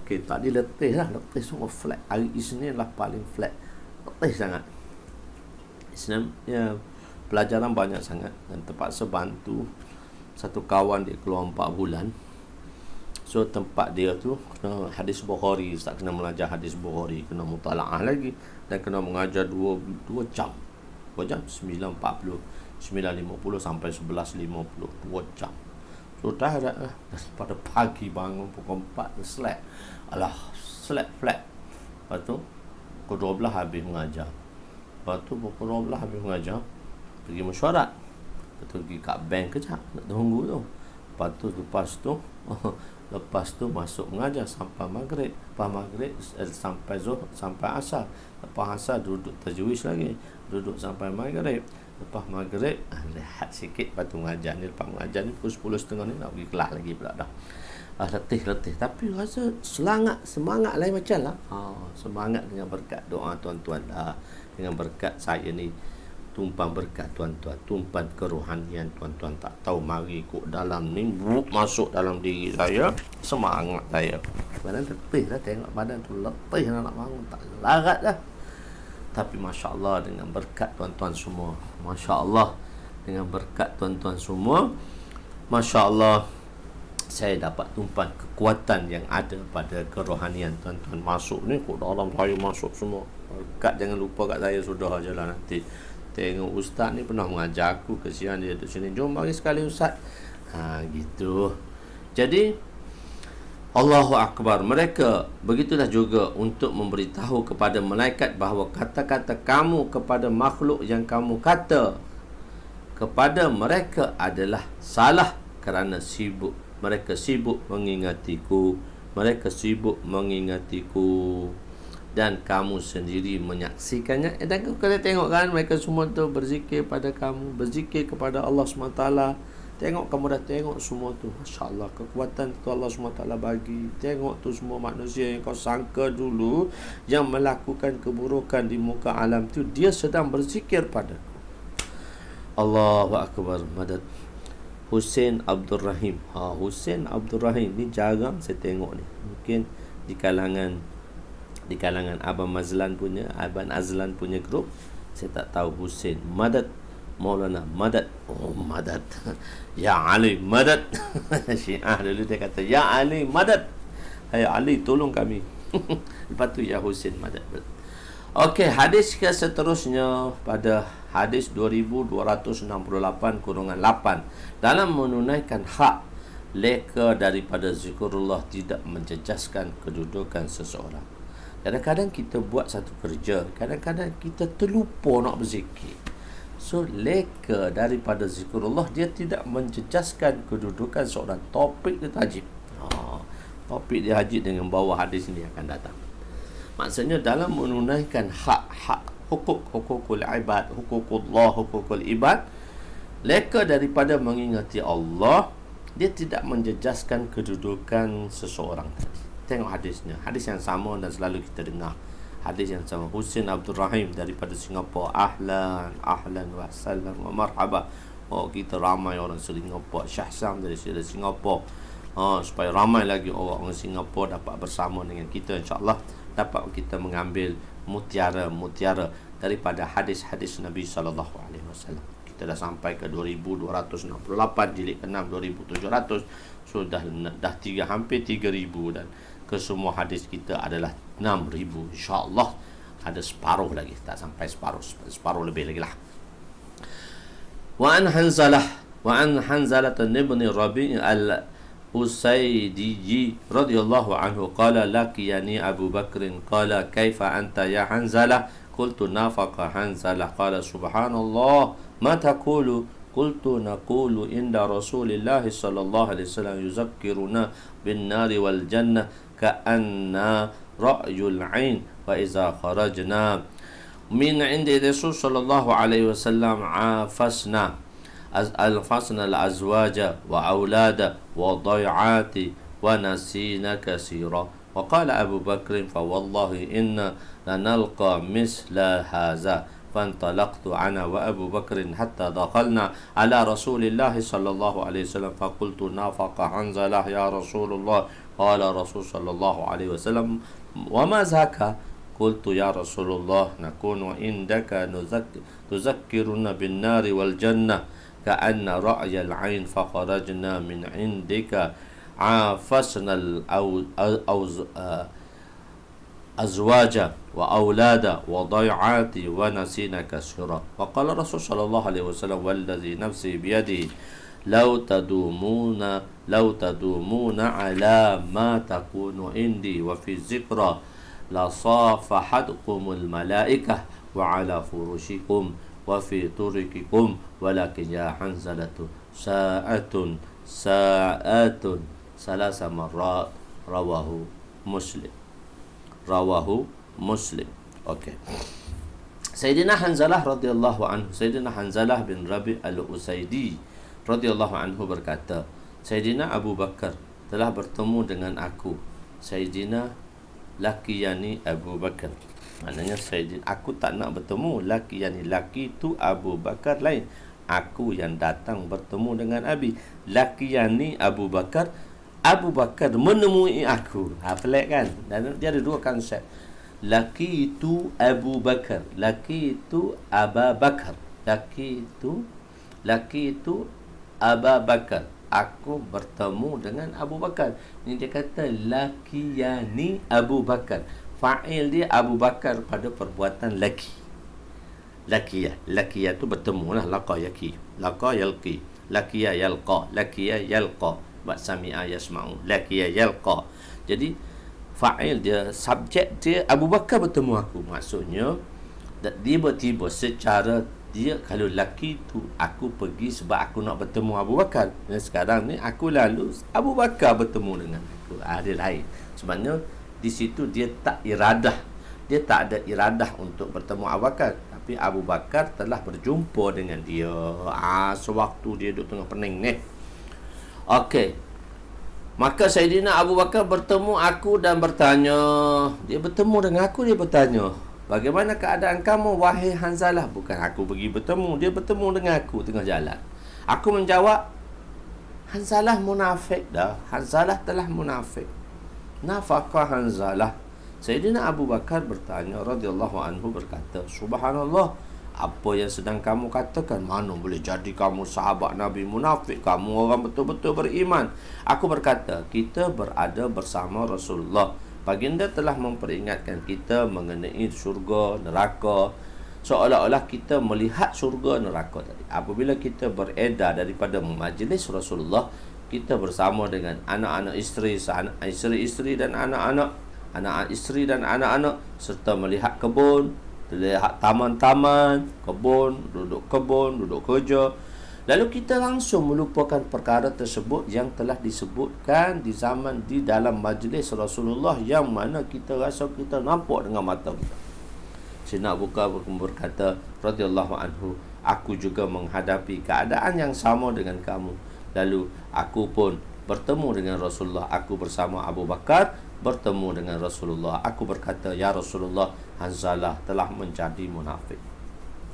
Okey, tadi letih semua flat. Hari Isnin lah paling flat, letih sangat. Isnin ya, pelajaran banyak sangat, dan terpaksa bantu satu kawan dia keluar 4 bulan. So tempat dia tu kena hadis Bukhari, tak kena belajar hadis Bukhari, kena mutalaah lagi, dan kena mengajar 2 jam berapa jam? 9.40, 9.50 sampai 11.50, 2 jam. Sudah dah lah. Daripada pagi bangun pukul 4 slack. Alah, slack flat. Lepas tu pukul 12 habis mengajar. Lepas tu pukul 12 habis mengajar, pergi mesyuarat. Lepas tu pergi kat bank kejap, nak tunggu tu. Lepas tu masuk mengajar sampai maghrib. Lepas maghrib sampai zuhur, sampai asar. Lepas asar duduk tajwid lagi, duduk sampai maghrib. Lepas maghrib rehat sikit, lepas tu mengajar ni. Lepas mengajar ni pukul 10.30 ni nak pergi kelas lagi pula dah. Letih tapi rasa semangat lain macam lah. Semangat dengan berkat doa tuan-tuan lah. Dengan berkat saya ni tumpang berkat tuan-tuan, tumpang kerohanian tuan-tuan tak tahu mari kok dalam ni masuk dalam diri saya, semangat saya. Badan letih lah, tengok badan tu letih nak bangun, tak larat dah. Tapi Masya Allah dengan berkat tuan-tuan semua, Masya Allah dengan berkat tuan-tuan semua, Masya Allah saya dapat tumpang kekuatan yang ada pada kerohanian tuan-tuan. Masuk ni kok dalam saya masuk semua. Berkat jangan lupa kat saya, sudah aja lah nanti. Tengok ustaz ni pernah mengajar aku, kesian dia duduk sini, jom mari sekali ustaz. Gitu. Jadi Allahu Akbar. Mereka begitulah juga untuk memberitahu kepada malaikat bahawa kata-kata kamu kepada makhluk yang kamu kata kepada mereka adalah salah kerana sibuk. Mereka sibuk mengingatiku. Dan kamu sendiri menyaksikannya. Dan kita tengok kan, mereka semua tu berzikir pada kamu, berzikir kepada Allah SWT. Tengok, kamu dah tengok semua tu. Masya Allah, kekuatan tu Allah SWT bagi. Tengok tu semua manusia yang kau sangka dulu yang melakukan keburukan di muka alam tu, dia sedang berzikir padaku. Allahu Akbar. Madad. Hussein Abdul Rahim. Hussein Abdul Rahim ni jarang saya tengok ni. Mungkin di kalangan Abang Azlan punya grup, saya tak tahu. Hussein Madad, Maulana Madad. Madad. Ya Ali Madad. Syiah dulu dia kata Ya Ali Madad. Hai Ali, tolong kami. Lepas tu Ya Hussein Madad. Okey, hadis ke seterusnya pada hadis 2268-8 dalam menunaikan hak leka daripada zikrullah tidak menjejaskan kedudukan seseorang. Kadang-kadang kita buat satu kerja, kadang-kadang kita terlupa nak berzikir. So, leka daripada zikrullah dia tidak menjejaskan kedudukan seorang. Topik dia tajib. Topik dia haji dengan bawah hadis ini akan datang. Maksudnya dalam menunaikan hak-hak, hukukul ibad, hukukullah, hukukul ibad, leka daripada mengingati Allah, dia tidak menjejaskan kedudukan seseorang. Tengok hadisnya. Hadis yang sama dan selalu kita dengar. Hadis yang sama. Hussein Abdul Rahim daripada Singapura. Ahlan wa sallam wa marhaba. Kita ramai orang Singapura. Syahsam dari Singapura. Supaya ramai lagi orang Singapura dapat bersama dengan kita, insyaAllah dapat kita mengambil mutiara daripada hadis-hadis Nabi SAW. Kita dah sampai ke 2268, jilid ke-6, 2700. Sudah hampir 3000 dan kesemua hadis kita adalah 6000. InsyaAllah ada separuh lagi, tak sampai separuh lebih lagi lah. Wa an Hanzalah ibn Rabi' al-Usaydiji radhiyallahu anhu qala laqiyani Abu Bakr qala kaifa anta ya Hanzalah qultu nafaqa Hanzalah qala subhanallah ma taqulu qultu naqulu inda Rasulillah sallallahu alaihi wasallam yuzakkiruna bin nari wal jannah ka'anna ra'yul 'ain wa iza kharajna min 'indi Rasul sallallahu alaihi wasallam afasna al-azwaja wa aulada wa dai'ati wa nasina katsira. Wa qala Abu Bakr fa wallahi inna lanalqa misla hadza fantalaqtu ana wa Abu Bakr hatta dakhalna ala Rasulillah sallallahu alaihi wasallam fa qultu nafaqa Hanzalah ya Rasulullah. Qala Rasul sallallahu alaihi wasallam wa ma zaka. Qultu ya Rasulullah nakunu indaka tuzakkiruna bin nari wal jannah ka'anna ra'yal 'ain fa kharajna min 'indika afasna azwaja wa aulada wa dai'ati wa nasina kasyura. Wa qala Rasul sallallahu alaihi wasallam wallazi nafsi biyadihi law tadumuna ala ma takunu indi wa fi zikra la safahatkumul malaikah wa ala furushikum wa fi turikikum walakin ya Hanzalatu sa'atun salasa marrat rawahu Muslim. Okey. Sayyidina Hanzalah radhiyallahu anhu, Sayyidina Hanzalah bin Rabi' al-Usaidi radhiyallahu anhu berkata, Sayyidina Abu Bakar telah bertemu dengan aku. Sayyidina laki Abu Bakar. Maknanya Sayyidina, aku tak nak bertemu laki tu Abu Bakar lain. Aku yang datang bertemu dengan Abi. Laki Abu Bakar. Abu Bakar menemui aku. Pelik kan? Dan dia ada dua konsep. Laki itu Abu Bakar, laki itu Aba Bakar. Laki itu Aba Bakar. Aku bertemu dengan Abu Bakar. Ini dia kata laki Abu Bakar. Fa'il dia Abu Bakar pada perbuatan laki. Laki tu bertemu lah. Laqa yaki. Laqa yalqi. Laqiya yalqa. Laqiya yalqa. Buat sami'a yasma'u. Laqiya yalqa. Jadi fa'il dia, subjek dia Abu Bakar bertemu aku. Maksudnya tiba-tiba secara dia, kalau laki tu aku pergi sebab aku nak bertemu Abu Bakar. Dan sekarang ni aku lalu Abu Bakar bertemu dengan aku. Dia lain. Sebenarnya di situ dia tak iradah. Dia tak ada iradah untuk bertemu Abu Bakar. Tapi Abu Bakar telah berjumpa dengan dia. Sewaktu dia duduk tengah pening ni. Okey. Maka Sayyidina Abu Bakar bertemu aku dan bertanya. Dia bertemu dengan aku, dia bertanya, bagaimana keadaan kamu wahai Hanzalah? Bukan aku pergi bertemu, dia bertemu dengan aku tengah jalan. Aku menjawab, Hanzalah munafik dah. Hanzalah telah munafik. Nafaqah Hanzalah. Sayyidina Abu Bakar bertanya radhiyallahu anhu berkata, subhanallah, apa yang sedang kamu katakan? Mana boleh jadi kamu sahabat Nabi munafik? Kamu orang betul-betul beriman. Aku berkata, kita berada bersama Rasulullah. Baginda telah memperingatkan kita mengenai syurga, neraka, seolah-olah kita melihat syurga, neraka tadi. Apabila kita beredar daripada majlis Rasulullah, kita bersama dengan anak-anak isteri dan anak-anak, anak isteri dan anak-anak, serta melihat kebun, lihat taman-taman, kebun, duduk kerja. Lalu kita langsung melupakan perkara tersebut yang telah disebutkan di dalam majlis Rasulullah, yang mana kita rasa kita nampak dengan mata kita. Sayyidina Abu Bakar berkata radhiyallahu anhu, aku juga menghadapi keadaan yang sama dengan kamu. Lalu aku pun bertemu dengan Rasulullah. Aku bersama Abu Bakar bertemu dengan Rasulullah. Aku berkata, ya Rasulullah, Hanzalah telah menjadi munafik.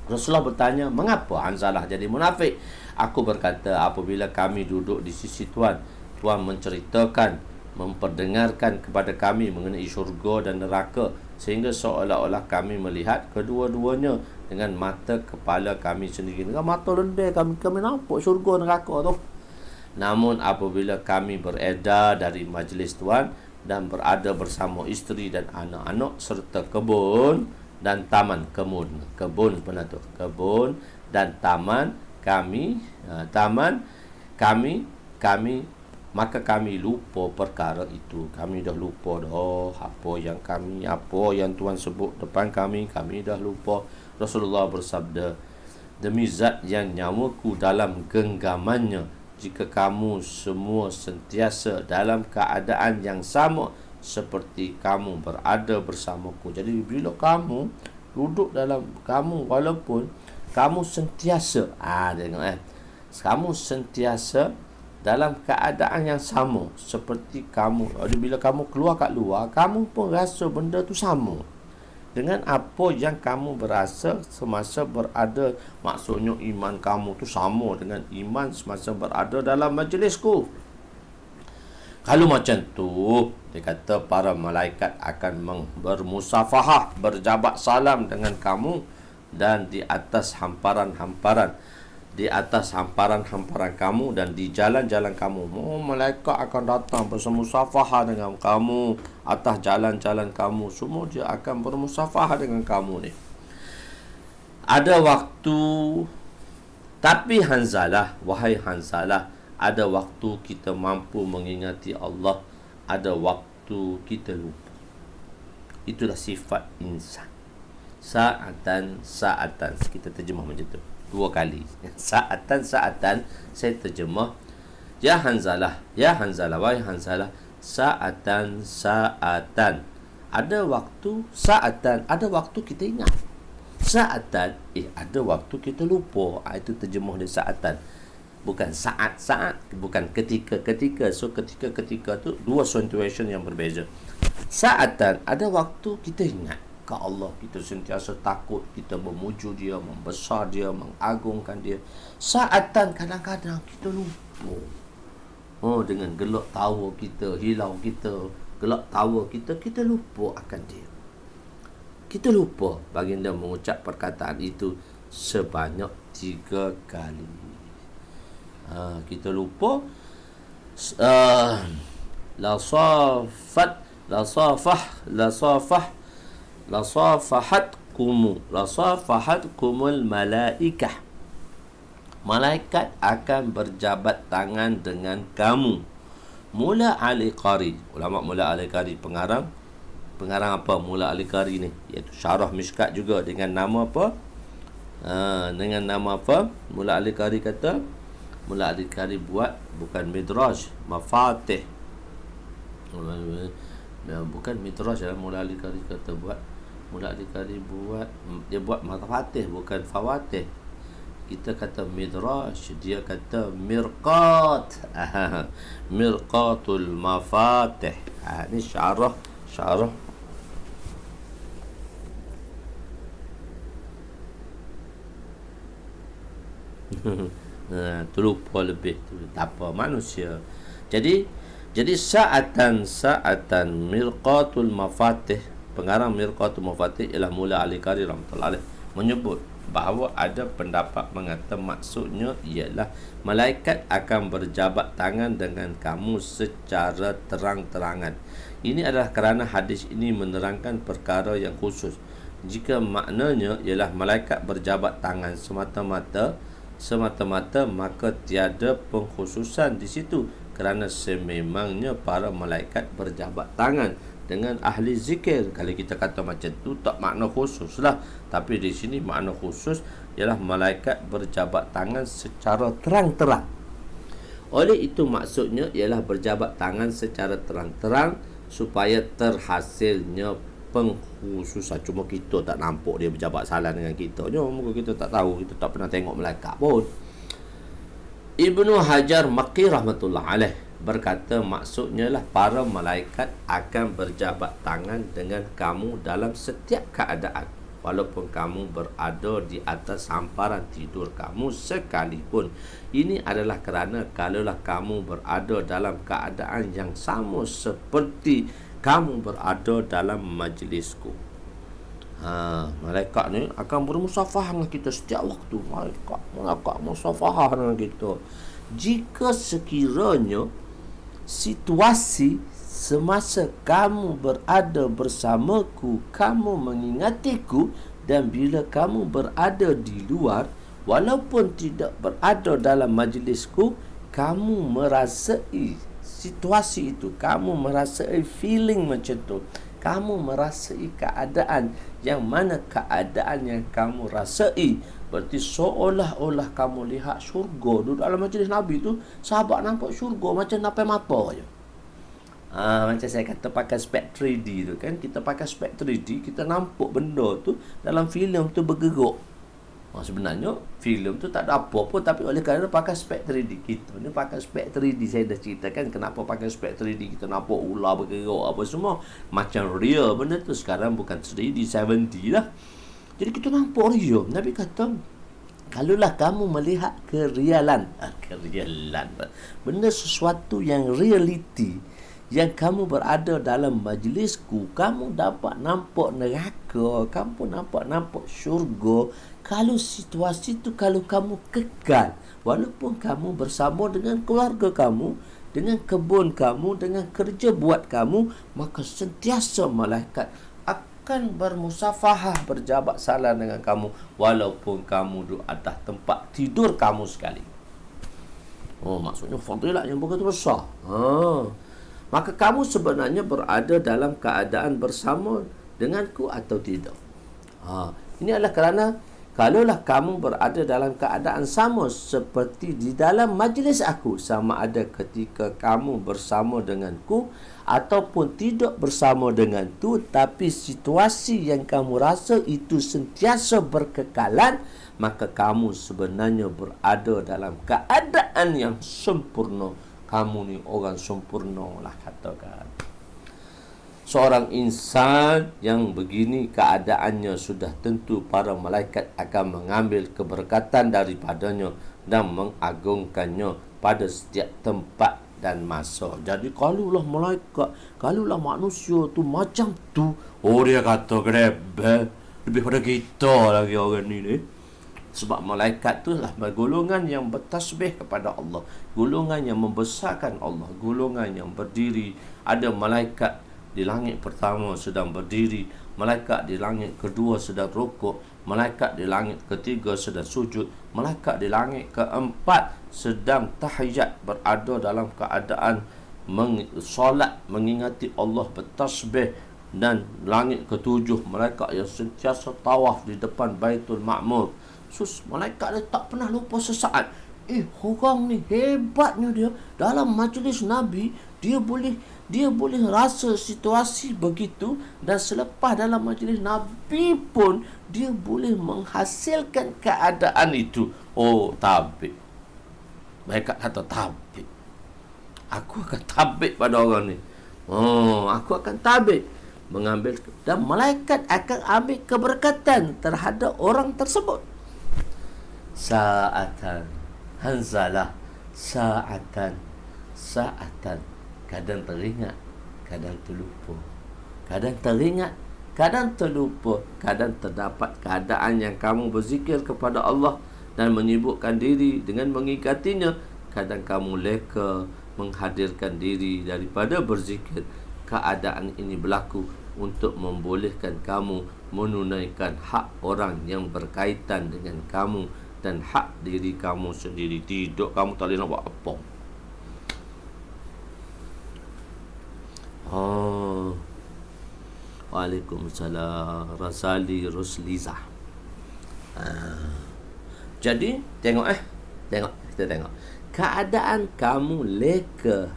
Rasulullah bertanya, mengapa Hanzalah jadi munafik? Aku berkata, apabila kami duduk di sisi Tuan, Tuan menceritakan, memperdengarkan kepada kami mengenai syurga dan neraka, sehingga seolah-olah kami melihat kedua-duanya dengan mata kepala kami sendiri. Dengan mata lendir kami nampak syurga neraka tu. Namun apabila kami beredar dari majlis Tuan dan berada bersama isteri dan anak-anak serta kebun dan taman, kebun dan taman kami, maka kami lupa perkara itu. Kami dah lupa dah apa yang Tuan sebut depan kami dah lupa. Rasulullah bersabda, demi zat yang nyawaku dalam genggamannya, jika kamu semua sentiasa dalam keadaan yang sama seperti kamu berada bersamaku. Jadi bila kamu duduk dalam walaupun kamu sentiasa kamu sentiasa dalam keadaan yang sama seperti kamu. Jadi bila kamu keluar kat luar, kamu pun rasa benda tu sama dengan apa yang kamu berasa semasa berada. Maksudnya iman kamu tu sama dengan iman semasa berada dalam majlisku. Kalau macam tu, dia kata para malaikat akan bermusafahah, berjabat salam dengan kamu, dan di atas hamparan-hamparan di atas hamparan-hamparan kamu dan di jalan-jalan kamu. Malaikat akan datang bermusafahah dengan kamu atas jalan-jalan kamu. Semua dia akan bermusafahah dengan kamu ni. Ada waktu, tapi Hanzalah, wahai Hanzalah, ada waktu kita mampu mengingati Allah, ada waktu kita lupa. Itulah sifat insan. Sa'atan, kita terjemah macam tu 2 kali. Sa'atan, saya terjemah, ya Hanzalah, wahai Hanzalah, sa'atan. Ada waktu, sa'atan, ada waktu kita ingat. Sa'atan, ada waktu kita lupa. Itu terjemah dia sa'atan. Bukan saat, bukan ketika. So ketika tu 2 situation yang berbeza. Sa'atan, ada waktu kita ingat ke Allah, kita sentiasa takut, kita memuju dia, membesar dia, mengagungkan dia. Sa'atan, kadang-kadang kita lupa. Dengan gelak tawa kita, hilau kita, gelak tawa kita lupa akan dia. Kita lupa. Baginda mengucap perkataan itu sebanyak 3 kali. Kita lupa. Lasafahatkumul malaikah. Malaikat akan berjabat tangan dengan kamu. Mula Al-Qari. Ulama Mula Al-Qari pengarang apa Mula Al-Qari ni? Iaitu syarah Mishkat juga dengan nama apa? Mula Al-Qari kata, Mula Al-Qari buat bukan midraj, mafatih. Bukan midraj lah, Mula Al-Qari kata buat. Mula Al-Qari dia buat mafatih, bukan fawatih. Kita kata midraj, dia kata mirqat. Mirqatul mafatih. Ini syarah. Terlupa lebih tu, tak apa, manusia. Jadi sa'atan mirqatul mafatih. Pengarang mirqatul mafatih ialah Mula Al-Qari rahmatullahi alaih menyebut bahawa ada pendapat mengata maksudnya ialah malaikat akan berjabat tangan dengan kamu secara terang-terangan. Ini adalah kerana hadis ini menerangkan perkara yang khusus. Jika maknanya ialah malaikat berjabat tangan semata-mata, maka tiada pengkhususan di situ, kerana sememangnya para malaikat berjabat tangan dengan ahli zikir. Kalau kita kata macam tu tak makna khusus lah, tapi di sini makna khusus ialah malaikat berjabat tangan secara terang-terang. Oleh itu maksudnya ialah berjabat tangan secara terang-terang supaya terhasilnya pengkhususan. Cuma kita tak nampak dia berjabat salam dengan kita. Cuma kita tak tahu, kita tak pernah tengok malaikat pun. Ibnu Hajar Maqi rahmatullah alaih berkata maksudnya lah para malaikat akan berjabat tangan dengan kamu dalam setiap keadaan, walaupun kamu berada di atas hamparan tidur kamu sekalipun. Ini adalah kerana kalaulah kamu berada dalam keadaan yang sama seperti kamu berada dalam majlisku. Malaikat ni akan bermusafahah dengan kita setiap waktu. Malaikat musafahah dengan kita. Jika sekiranya situasi semasa kamu berada bersamaku, kamu mengingatiku, dan bila kamu berada di luar, walaupun tidak berada dalam majlisku, kamu merasai situasi itu, kamu merasai feeling macam tu, kamu merasai keadaan yang mana keadaan yang kamu rasai berarti seolah-olah kamu lihat syurga. Duduk dalam majlis Nabi tu, sahabat nampak syurga macam nampak mata je. Macam saya kata pakai spek 3D tu kan, kita pakai spek 3D, kita nampak benda tu dalam filem tu bergerak. Sebenarnya filem tu tak ada apa pun, tapi oleh kerana pakai spek 3D, kita ni pakai spek 3D. Saya dah ceritakan kenapa pakai spek 3D, kita nampak ular bergerak apa semua macam real. Benda tu sekarang bukan 3D, 7D lah. Jadi kita nampak real. Nabi kata, kalaulah kamu melihat kerealan, benda sesuatu yang realiti, yang kamu berada dalam majlisku, kamu dapat nampak neraka, kamu nampak syurga. Kalau situasi itu, kalau kamu kekal, walaupun kamu bersama dengan keluarga kamu, dengan kebun kamu, dengan kerja buat kamu, maka sentiasa malaikat akan bermusafahah, berjabat salam dengan kamu, walaupun kamu duduk atas tempat tidur kamu sekali. Oh, maksudnya fadilat yang begitu besar. Maka kamu sebenarnya berada dalam keadaan bersama denganku atau tidak. Ini adalah kerana kalaulah kamu berada dalam keadaan sama seperti di dalam majlis aku, sama ada ketika kamu bersama denganku ataupun tidak bersama dengan tu, tapi situasi yang kamu rasa itu sentiasa berkekalan, maka kamu sebenarnya berada dalam keadaan yang sempurna. Kamu ni orang sempurna lah, katakan. Seorang insan yang begini keadaannya, sudah tentu para malaikat akan mengambil keberkatan daripadanya dan mengagungkannya pada setiap tempat dan masa. Jadi kalaulah malaikat, kalaulah manusia tu macam tu, dia kata kerebel lebih pada kita lagi orang ni. Sebab malaikat tu lah golongan yang bertasbih kepada Allah, golongan yang membesarkan Allah, golongan yang berdiri. Ada malaikat di langit pertama sedang berdiri, malaikat di langit kedua sedang rukuk, malaikat di langit ketiga sedang sujud, malaikat di langit keempat sedang tahiyat, berada dalam keadaan solat, mengingati Allah, bertasbih. Dan langit ketujuh, malaikat yang sentiasa tawaf di depan Baitul Ma'mur. Malaikat dia tak pernah lupa sesaat. Orang ni hebatnya dia. Dalam majlis Nabi, dia boleh rasa situasi begitu, dan selepas dalam majlis Nabi pun dia boleh menghasilkan keadaan itu. Tabik. Malaikat kata tabik. Aku akan tabik pada orang ni. Aku akan tabik. Mengambil, dan malaikat akan ambil keberkatan terhadap orang tersebut. Sa'atan hanzalah, sa'atan. Kadang teringat, kadang terlupa. Kadang teringat, kadang terlupa. Kadang terdapat keadaan yang kamu berzikir kepada Allah dan menyibukkan diri dengan mengikatinya. Kadang kamu leka menghadirkan diri daripada berzikir. Keadaan ini berlaku untuk membolehkan kamu menunaikan hak orang yang berkaitan dengan kamu dan hak diri kamu sendiri. Tidak, kamu tak boleh nak buat apa. Waalaikumsalam. Rasali Rusliza. Jadi tengok kita tengok keadaan kamu leka.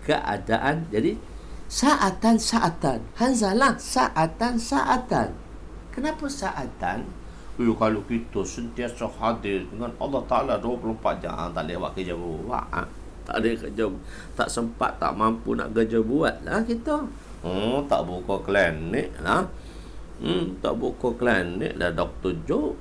Keadaan, jadi Sa'atan. Hanzalah, sa'atan. Kenapa sa'atan? Kalau kita sentiasa hadir dengan Allah Ta'ala 24 jam, tak boleh buat kerja buat. Tak ada kerja, tak sempat, tak mampu nak kerja buat lah kita. Tak buka klinik lah. Tak buka klinik lah. Dr. Joe,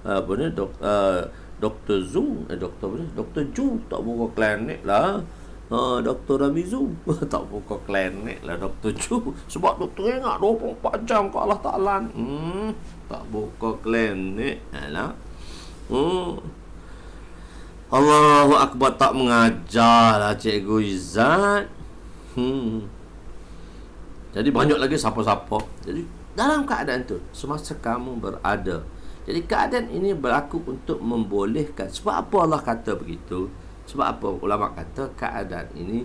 Dr. Zhu, Dr. Ju tak buka klinik lah. Dr. Ramizu tak buka klinik lah. Dr. Ju, sebab doktor ingat 24 jam ke Allah Ta'ala. Tak buka klinik lah. Allahu Akbar, tak mengajar lah Cikgu Izzat. Jadi banyak lagi siapa-siapa. Jadi dalam keadaan tu, semasa kamu berada, jadi keadaan ini berlaku untuk membolehkan. Sebab apa Allah kata begitu? Sebab apa ulama kata keadaan ini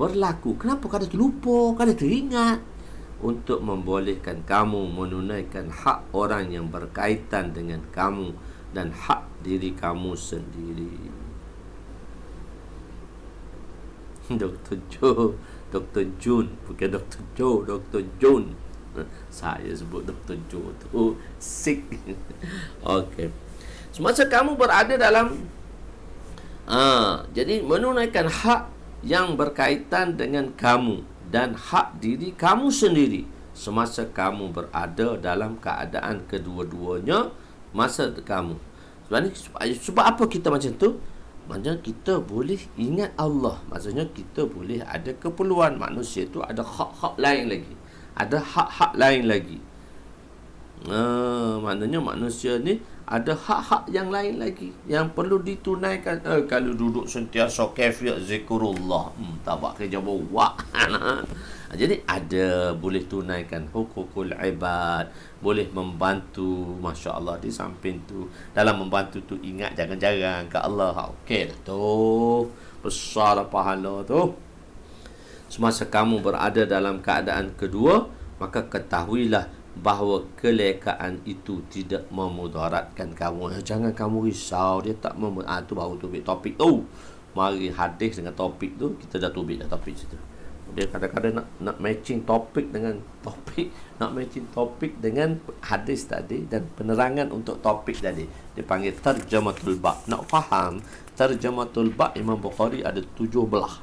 berlaku? Kenapa? Kadang terlupa, kadang teringat. Untuk membolehkan kamu menunaikan hak orang yang berkaitan dengan kamu dan hak diri kamu sendiri. Dr. Joe, Dr. Jun, bukan Dr. Joe, Dr. Jun. Saya sebut Dr. Joe tu sick. Okey. Semasa kamu berada dalam jadi menunaikan hak yang berkaitan dengan kamu dan hak diri kamu sendiri semasa kamu berada dalam keadaan kedua-duanya masa kamu. Sebab apa kita macam tu? Maksudnya kita boleh ingat Allah. Maksudnya kita boleh ada keperluan. Manusia tu ada hak-hak lain lagi. Ada hak-hak lain lagi. Maknanya manusia ni ada hak-hak yang lain lagi yang perlu ditunaikan. Kalau duduk sentiasa kafir zikrullah, tak buat kerja buat. Jadi ada boleh tunaikan hukukul ibad, boleh membantu, masya-Allah. Di samping tu, dalam membantu tu ingat jangan jarang ke Allah. Okey dah tu. Besar pahala tu. Semasa kamu berada dalam keadaan kedua, maka ketahuilah bahawa kelekaan itu tidak memudaratkan kamu. Jangan kamu risau, dia tak tu baru tubik topik tu. Mari hadis dengan topik tu, kita dah tubik dah topik situ. Dia kadang-kadang nak matching topik dengan topik, nak matching topik dengan hadis tadi dan penerangan untuk topik tadi. Dia panggil tarjamatul ba'. Nak faham tarjamatul ba' Imam Bukhari ada 7 belah.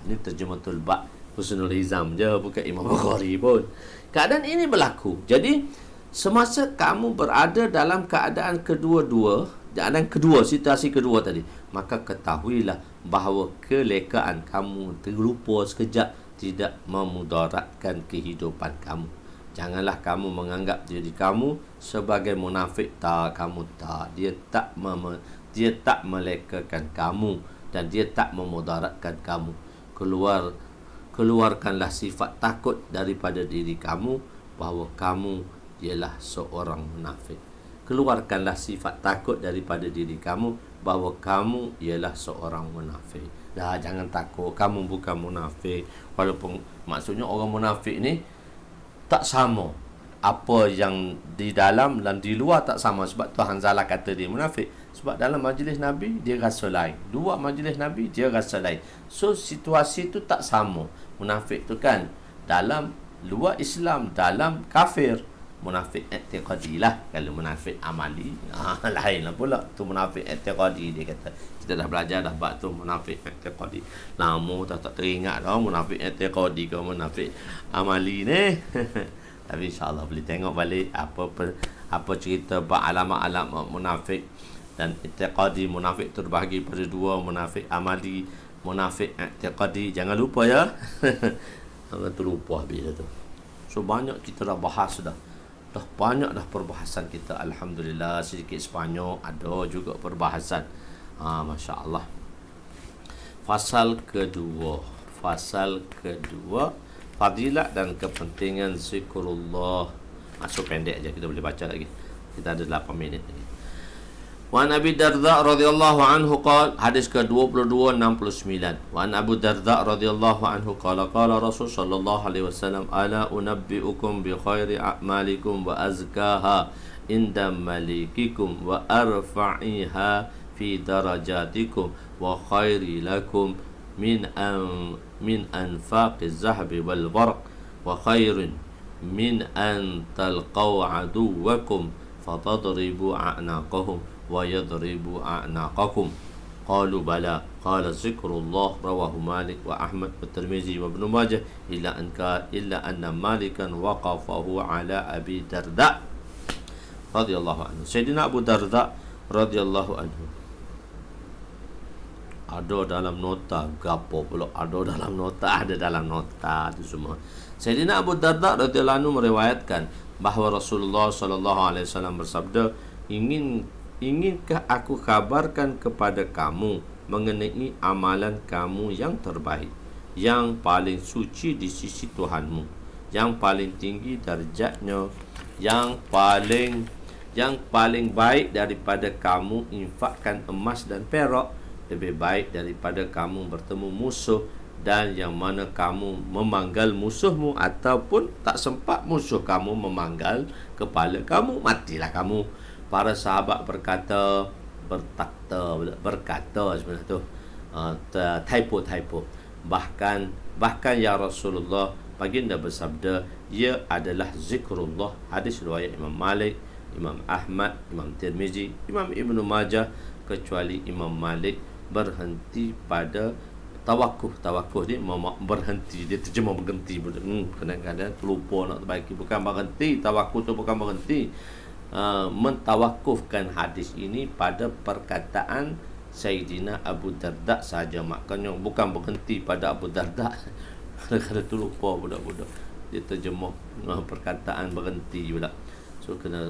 Ini tarjamatul ba' Husnul Hizam je, bukan Imam Bukhari pun. Keadaan ini berlaku. Jadi semasa kamu berada dalam keadaan keadaan kedua, situasi kedua tadi, maka ketahuilah bahawa kelekaan kamu terlupa sekejap tidak memudaratkan kehidupan kamu. Janganlah kamu menganggap diri kamu sebagai munafik. Tak, kamu tak. Dia tak melekakan kamu dan dia tak memudaratkan kamu. Keluarkanlah sifat takut daripada diri kamu bahawa kamu ialah seorang munafik. Keluarkanlah sifat takut daripada diri kamu bahawa kamu ialah seorang munafik. Dah, jangan takut, kamu bukan munafik. Walaupun maksudnya orang munafik ni tak sama. Apa yang di dalam dan di luar tak sama. Sebab tu Hanzalah kata dia munafik. Sebab dalam majlis Nabi dia rasa lain, luar majlis Nabi dia rasa lain. So situasi tu tak sama. Munafik tu kan dalam luar Islam, dalam kafir. Munafik i'tiqadi lah. Kalau munafik amali, lain lah pula. Tu munafik i'tiqadi, dia kata. Kita dah belajar dah bab tu munafik i'tiqadi. Lama tak teringat dah munafik i'tiqadi ke munafik amali ni. Tapi insya-Allah boleh tengok balik apa cerita bab alamat-alamat munafik dan i'tiqadi. Munafik terbahagi pada dua, munafik amali, munafik i'tiqadi. Jangan lupa ya. Jangan terlupa habis tu. So banyak kita dah bahas dah. Dah banyak dah perbahasan kita. Alhamdulillah, sedikit sebanyak ada juga perbahasan. Masya-Allah. Fasal kedua. Fadilat dan kepentingan zikrullah. So pendek aja, kita boleh baca lagi. Kita ada 8 minit lagi. Wa Abi Darda radhiyallahu anhu qala, hadis ke-2269. Wa Abu Darda radhiyallahu anhu qala qala Rasul sallallahu alaihi wasallam, ala unabbiukum bi khairi a'malikum wa azkaha inda malikikum wa arfa'iha fi darajatikum wa khairi lakum min anfaqiz zahabi wal warq wa khairin min an talqaw aduwakum fatadribu a'naqahum wa yadribu a'naqakum. Qalu bala. Qala zikrullah. Rawahu Malik wa Ahmad wa Tirmizi wa Ibn Majah illa anna Malikan waqafahu ala Abi Darda radhiyallahu anhu. Sayyidina Abu Darda radhiyallahu anhu ada dalam nota, gapo pula ada dalam nota tu semua. Sayyidina Abu Darda radhiyallahu anhu meriwayatkan bahawa Rasulullah sallallahu alaihi wasallam bersabda, Inginkah aku kabarkan kepada kamu mengenai amalan kamu yang terbaik, yang paling suci di sisi Tuhanmu, yang paling tinggi darjatnya, yang paling baik daripada kamu infakkan emas dan perak, lebih baik daripada kamu bertemu musuh, dan yang mana kamu memanggal musuhmu ataupun tak sempat musuh kamu memanggal kepala kamu, matilah kamu. Para sahabat berkata sebenarnya tu typo. Bahkan ya Rasulullah, baginda bersabda, ia adalah zikrullah. Hadis riwayat Imam Malik, Imam Ahmad, Imam Tirmizi, Imam Ibn Majah, kecuali Imam Malik berhenti pada tawakuf. Tawakuf ni berhenti, dia terjemah berhenti. Kadang-kadang terlupa nak terbaiki. Bukan berhenti, tawakuf tu bukan berhenti. Mentawakufkan hadis ini pada perkataan Sayyidina Abu Darda saja. Maknanya bukan berhenti pada Abu Darda. Kadang-kadang tu lupa budak-budak, dia terjemah perkataan berhenti pula. So kena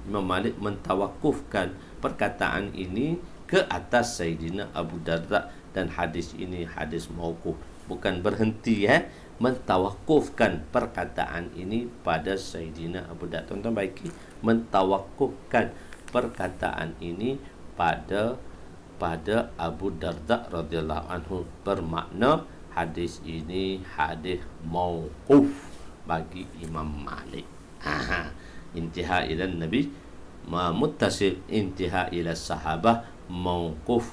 Imam Malik mentawakufkan perkataan ini ke atas Sayyidina Abu Darda, dan hadis ini hadis mauquf, bukan berhenti, mentawakufkan perkataan ini pada Sayyidina Abu Darda. Tuan-tuan baiki, mentawakufkan perkataan ini pada Abu Darda radhiyallahu anhu, bermakna hadis ini hadis mauquf bagi Imam Malik. Intiha ila Nabi muttasil, intiha ila sahabah mauquf,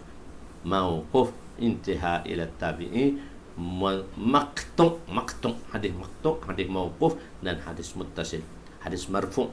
intiha ila tabi'i maqtu', hadis maqtu', hadis mauquf, dan hadis muttasil, hadis marfu'.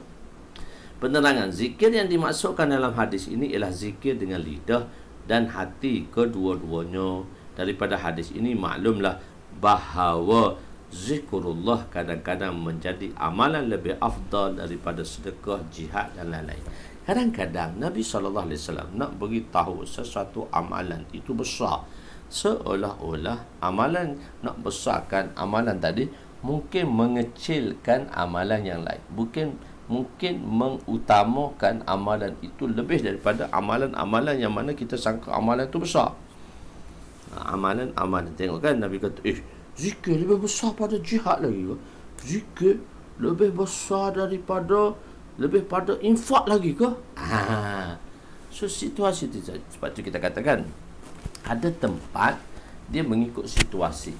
Penerangan zikir yang dimaksudkan dalam hadis ini ialah zikir dengan lidah dan hati kedua-duanya. Daripada hadis ini maklumlah bahawa zikrullah kadang-kadang menjadi amalan lebih afdal daripada sedekah, jihad dan lain-lain. Kadang-kadang Nabi SAW nak beritahu sesuatu amalan itu besar, seolah-olah amalan, nak besarkan amalan tadi mungkin mengecilkan amalan yang lain, mungkin mengutamakan amalan itu lebih daripada amalan-amalan yang mana kita sangka amalan itu besar. Amalan tengok kan, Nabi kata zikir lebih besar pada jihad lagi ke? Zikir lebih besar daripada infak lagi ke? So situasi itu, sebab tu kita katakan ada tempat dia mengikut situasi.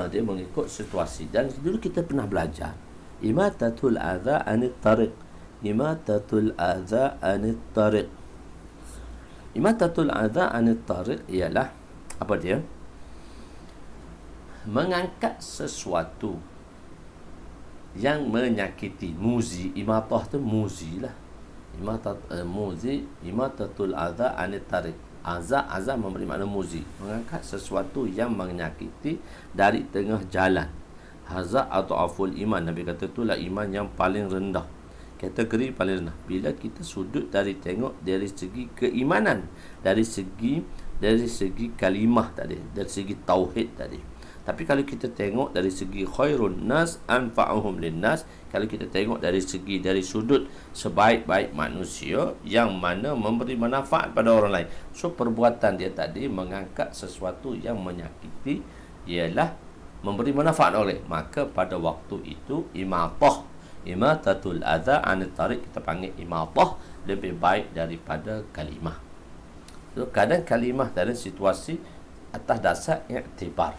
Dia mengikut situasi. Dan dulu kita pernah belajar imatatul adza anit tariq. Imatatul adza anit tariq ialah apa dia? Mengangkat sesuatu yang menyakiti. Muzi, imatah tu muzi lah. Imatatul adza anit tariq. Azza memberi makna muzi, mengangkat sesuatu yang menyakiti dari tengah jalan. Haza atau aful iman, Nabi kata itulah iman yang paling rendah, kategori paling rendah. Bila kita sudut dari segi keimanan, dari segi kalimah tadi, dari segi tauhid tadi. Tapi kalau kita tengok dari segi khairun nas anfa'uhum linnas, kalau kita tengok dari sudut sebaik-baik manusia yang mana memberi manfaat pada orang lain. So perbuatan dia tadi mengangkat sesuatu yang menyakiti ialah memberi manfaat oleh, maka pada waktu itu imatatul adza anit tariq, kita panggil imatah, lebih baik daripada kalimah. So kadang kalimah dalam situasi atas dasar i'tibar,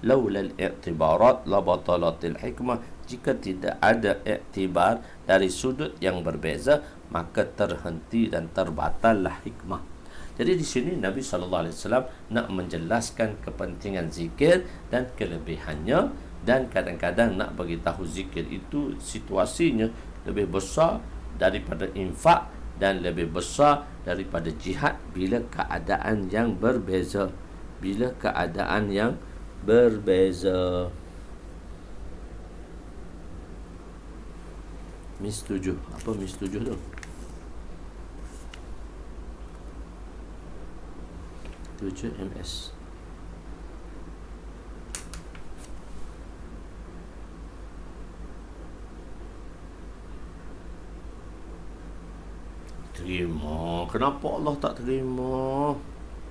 laulal i'tibarat la batalatil hikmah. Jika tidak ada i'tibar dari sudut yang berbeza, maka terhenti dan terbatallah hikmah. Jadi di sini Nabi SAW nak menjelaskan kepentingan zikir dan kelebihannya, dan kadang-kadang nak beritahu zikir itu situasinya lebih besar daripada infak dan lebih besar daripada jihad bila keadaan yang berbeza. Mis 7. Apa mis 7 tu? 7 MS. Terima. Kenapa Allah tak terima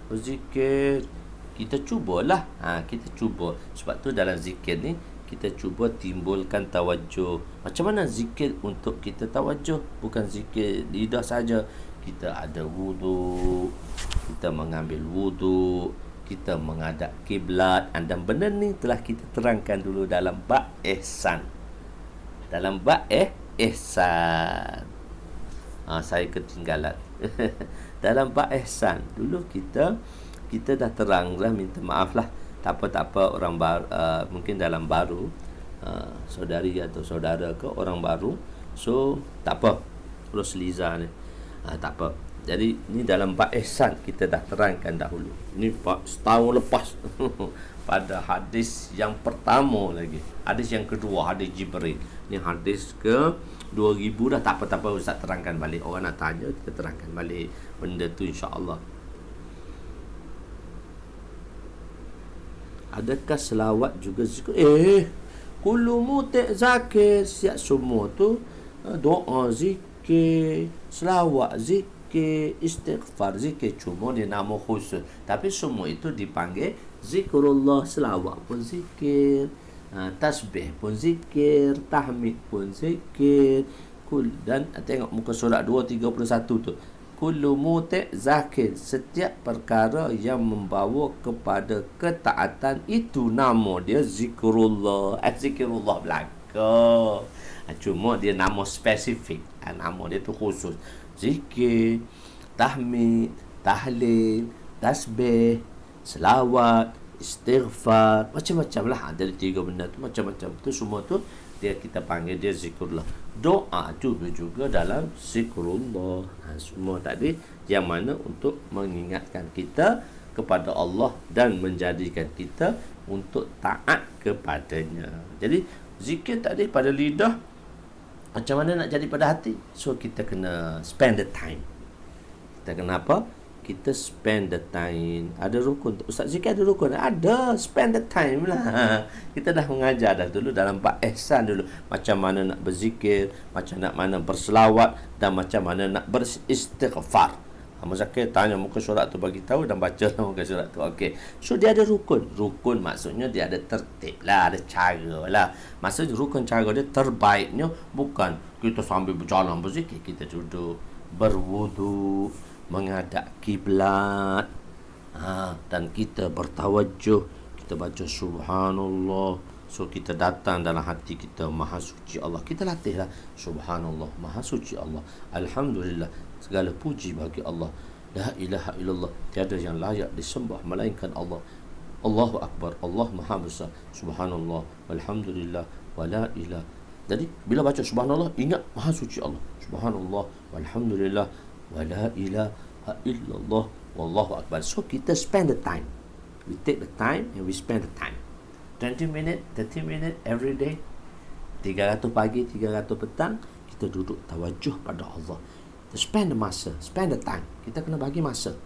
berzikir? Kita cubalah. Kita cuba. Sebab tu dalam zikir ni kita cuba timbulkan tawajuh. Macam mana zikir untuk kita tawajuh? Bukan zikir lidah saja. Kita ada wudu, kita mengambil wudu, kita menghadap kiblat. Dan benda ni telah kita terangkan dulu dalam bab ihsan. Saya ketinggalan. Dalam bab ihsan dulu kita dah terang lah, minta maaf lah. Tak apa orang baru, mungkin dalam baru, saudari atau saudara ke orang baru, so tak apa, terus Liza ni, tak apa. Jadi ni dalam bab ihsan kita dah terangkan dahulu. Ni setahun lepas pada hadis yang pertama lagi. Hadis yang kedua, hadis Jibril. Ni hadis ke 2000 dah. Tak apa-apa Ustaz terangkan balik. Orang nak tanya kita terangkan balik benda tu insya-Allah. Adakah selawat juga zikir? Kullu muti' zakir. Siap semua tu doa zikir, selawat zikir, istighfar zikir. Cuma dia nama khusus. Tapi semua itu dipanggil zikrullah. Selawat pun zikir, tasbih pun zikir, tahmid pun zikir. Dan tengok muka surat 231 tu. Kullu muti' zakir. Setiap perkara yang membawa kepada ketaatan itu nama dia zikrullah. Zikrullah belaka. Cuma dia nama spesifik. Nama dia tu khusus. Zikir, tahmid, tahlil, tasbih, selawat, istighfar, macam-macam lah. Dari 3 benda tu macam-macam. Tu semua tu dia kita panggil dia zikrullah. Doa juga dalam zikrullah. Semua tadi yang mana untuk mengingatkan kita kepada Allah dan menjadikan kita untuk taat kepadanya. Jadi zikir tadi pada lidah, macam mana nak jadi pada hati? So kita kena spend the time. Kita kena apa? Kita spend the time. Ada rukun. Ustaz zikir ada rukun? Ada. Spend the time lah. Kita dah mengajar dah dulu dalam bab ihsan dulu. Macam mana nak berzikir, macam mana berselawat dan macam mana nak beristighfar. Muzakir tanya muka surat tu bagi tahu dan baca muka surat tu. Okey. So dia ada rukun. Rukun maksudnya dia ada tertib lah, ada cara lah. Maksudnya rukun cara dia terbaiknya bukan kita sambil berjalan berzikir, kita duduk berwudu, menghadap kiblat, dan kita bertawajuh, kita baca subhanallah. So kita datang dalam hati kita, maha suci Allah. Kita latihlah subhanallah, maha suci Allah, alhamdulillah, segala puji bagi Allah, la ilaha illallah, tiada yang layak disembah melainkan Allah, Allahu akbar, Allah maha besar, subhanallah, walhamdulillah, wala ilah. Jadi bila baca subhanallah, ingat maha suci Allah, subhanallah, walhamdulillah, wala ilaha illallah, wallahu akbar. So kita spend the time, we take the time and we spend the time, 20 minit, 30 minit every day. 300 pagi, 300 petang, kita duduk tawajuh pada Allah. Spend the masa, spend the time. Kita kena bagi masa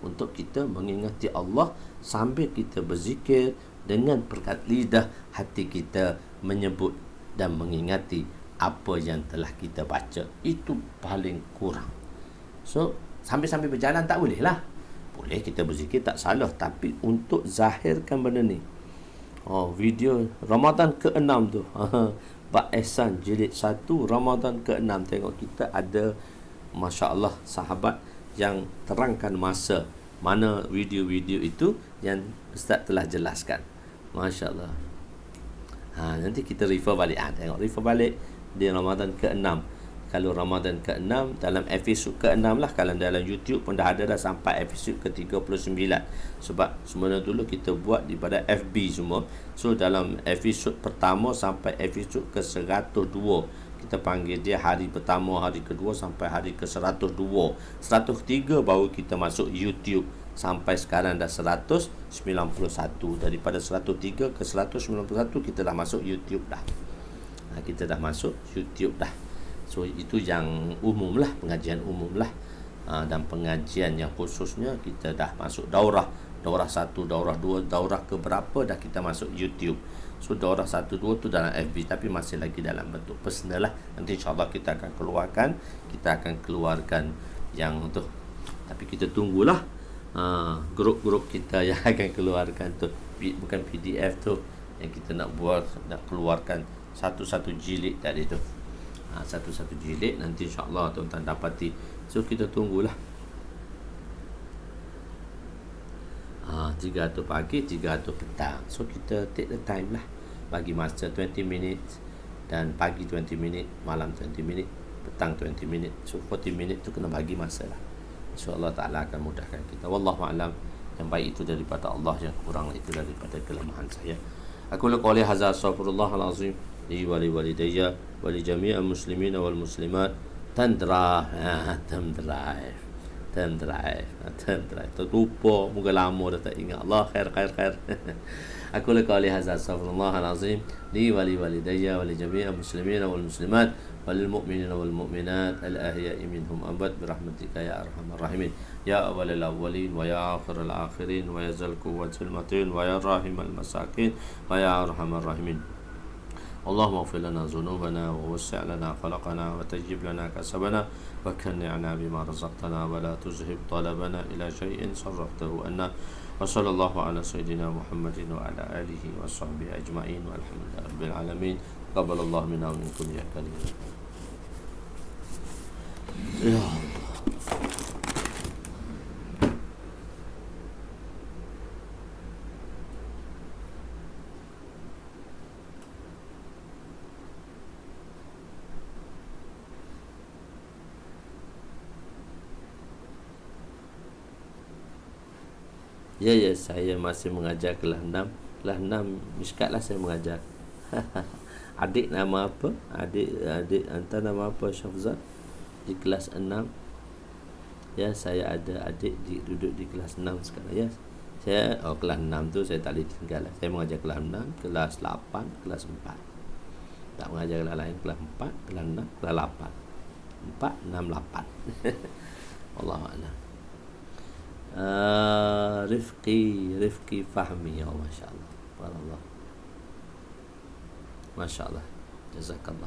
untuk kita mengingati Allah sambil kita berzikir dengan perkat lidah hati kita menyebut dan mengingati apa yang telah kita baca. Itu paling kurang. So, sambil-sambil berjalan tak boleh lah. Boleh kita berzikir, tak salah. Tapi untuk zahirkan benda ni. Video Ramadan ke-6 tu. Bab Ihsan jilid 1 Ramadan ke-6. Tengok kita ada, Masya Allah, sahabat yang terangkan masa mana video-video itu yang Ustaz telah jelaskan. Masya Allah. Nanti kita refer balik. Tengok refer balik di Ramadan ke-6. Kalau Ramadan ke-6 dalam episod ke-6 lah. Kalau dalam YouTube pun dah ada dah sampai episod ke-39. Sebab sebenarnya dulu kita buat daripada FB semua. So dalam episod pertama sampai episod ke-102, kita panggil dia hari pertama, hari kedua sampai hari ke-102. 103 baru kita masuk YouTube. Sampai sekarang dah 191. Daripada 103 ke 191 kita dah masuk YouTube dah. Kita dah masuk YouTube dah. So itu yang umum lah, pengajian umum lah. Dan pengajian yang khususnya kita dah masuk daurah. Daurah 1, daurah 2, daurah ke berapa dah kita masuk YouTube. So daurah 1, 2 tu dalam FB, tapi masih lagi dalam bentuk personal lah. Nanti insyaAllah kita akan keluarkan yang tu. Tapi kita tunggulah grup-grup kita yang akan keluarkan tu. Bukan PDF tu yang kita nak buat, nak keluarkan satu-satu jilid tadi tu. Satu-satu jilid nanti insyaAllah tuan-tuan dapati. So kita tunggulah. 300 pagi, 300 petang. So kita take the time lah. Bagi masa 20 minutes. Dan pagi 20 minit, malam 20 minit, petang 20 minit. So 40 minit tu kena bagi masa lah. InsyaAllah Ta'ala akan mudahkan kita. Wallahu'alam. Yang baik itu daripada Allah, yang kurang itu daripada kelemahan saya. Aku qouli hadza, astaghfirullahalazim li wa li walidayya wa li jami'il muslimin wal muslimat. Tan drive. Turn drive. Turn drive. Terlupa. Muka lama dah tak ingat. Allah khair. Aku qali hadza astaghfirullah alazim li wa li walidayya wa li jami'il muslimin wal muslimat wal mu'minina wal mu'minat al ahya'i minhum abad bi rahmatika ya arhamar rahimin ya awwalal awwalin wa ya akhiral akhirin wa ya zal quwwatil matin wa ya rahimal masakin wa ya arhamar rahimin. اللهم اغفر لنا ذنوبنا ووسع لنا خلقنا وتجب لنا كسبنا وكنعنا بما رزقتنا ولا تذهب طلبنا إلى شيء صرفته عنا وصلى الله على سيدنا محمد وعلى آله وصحبه أجمعين والحمد لله رب العالمين. قبل الله منا ومنكم يا كريم. يا الله. Ya, saya masih mengajar kelas 6. Kelas 6 miskat lah saya mengajar. Adik nama apa? Adik hantar nama apa, Syafzal? Di kelas 6. Ya, saya ada adik duduk di kelas 6 sekarang ya. Saya kelas 6 tu saya tak boleh tinggal lah. Saya mengajar kelas 6, kelas 8, kelas 4. Tak mengajar kelas lain, kelas 4, kelas 6, kelas 8. 4, 6, 8. Wallahualam. Rifqi Fahmi, ya masya Allah. Masya Allah. Jazakallah.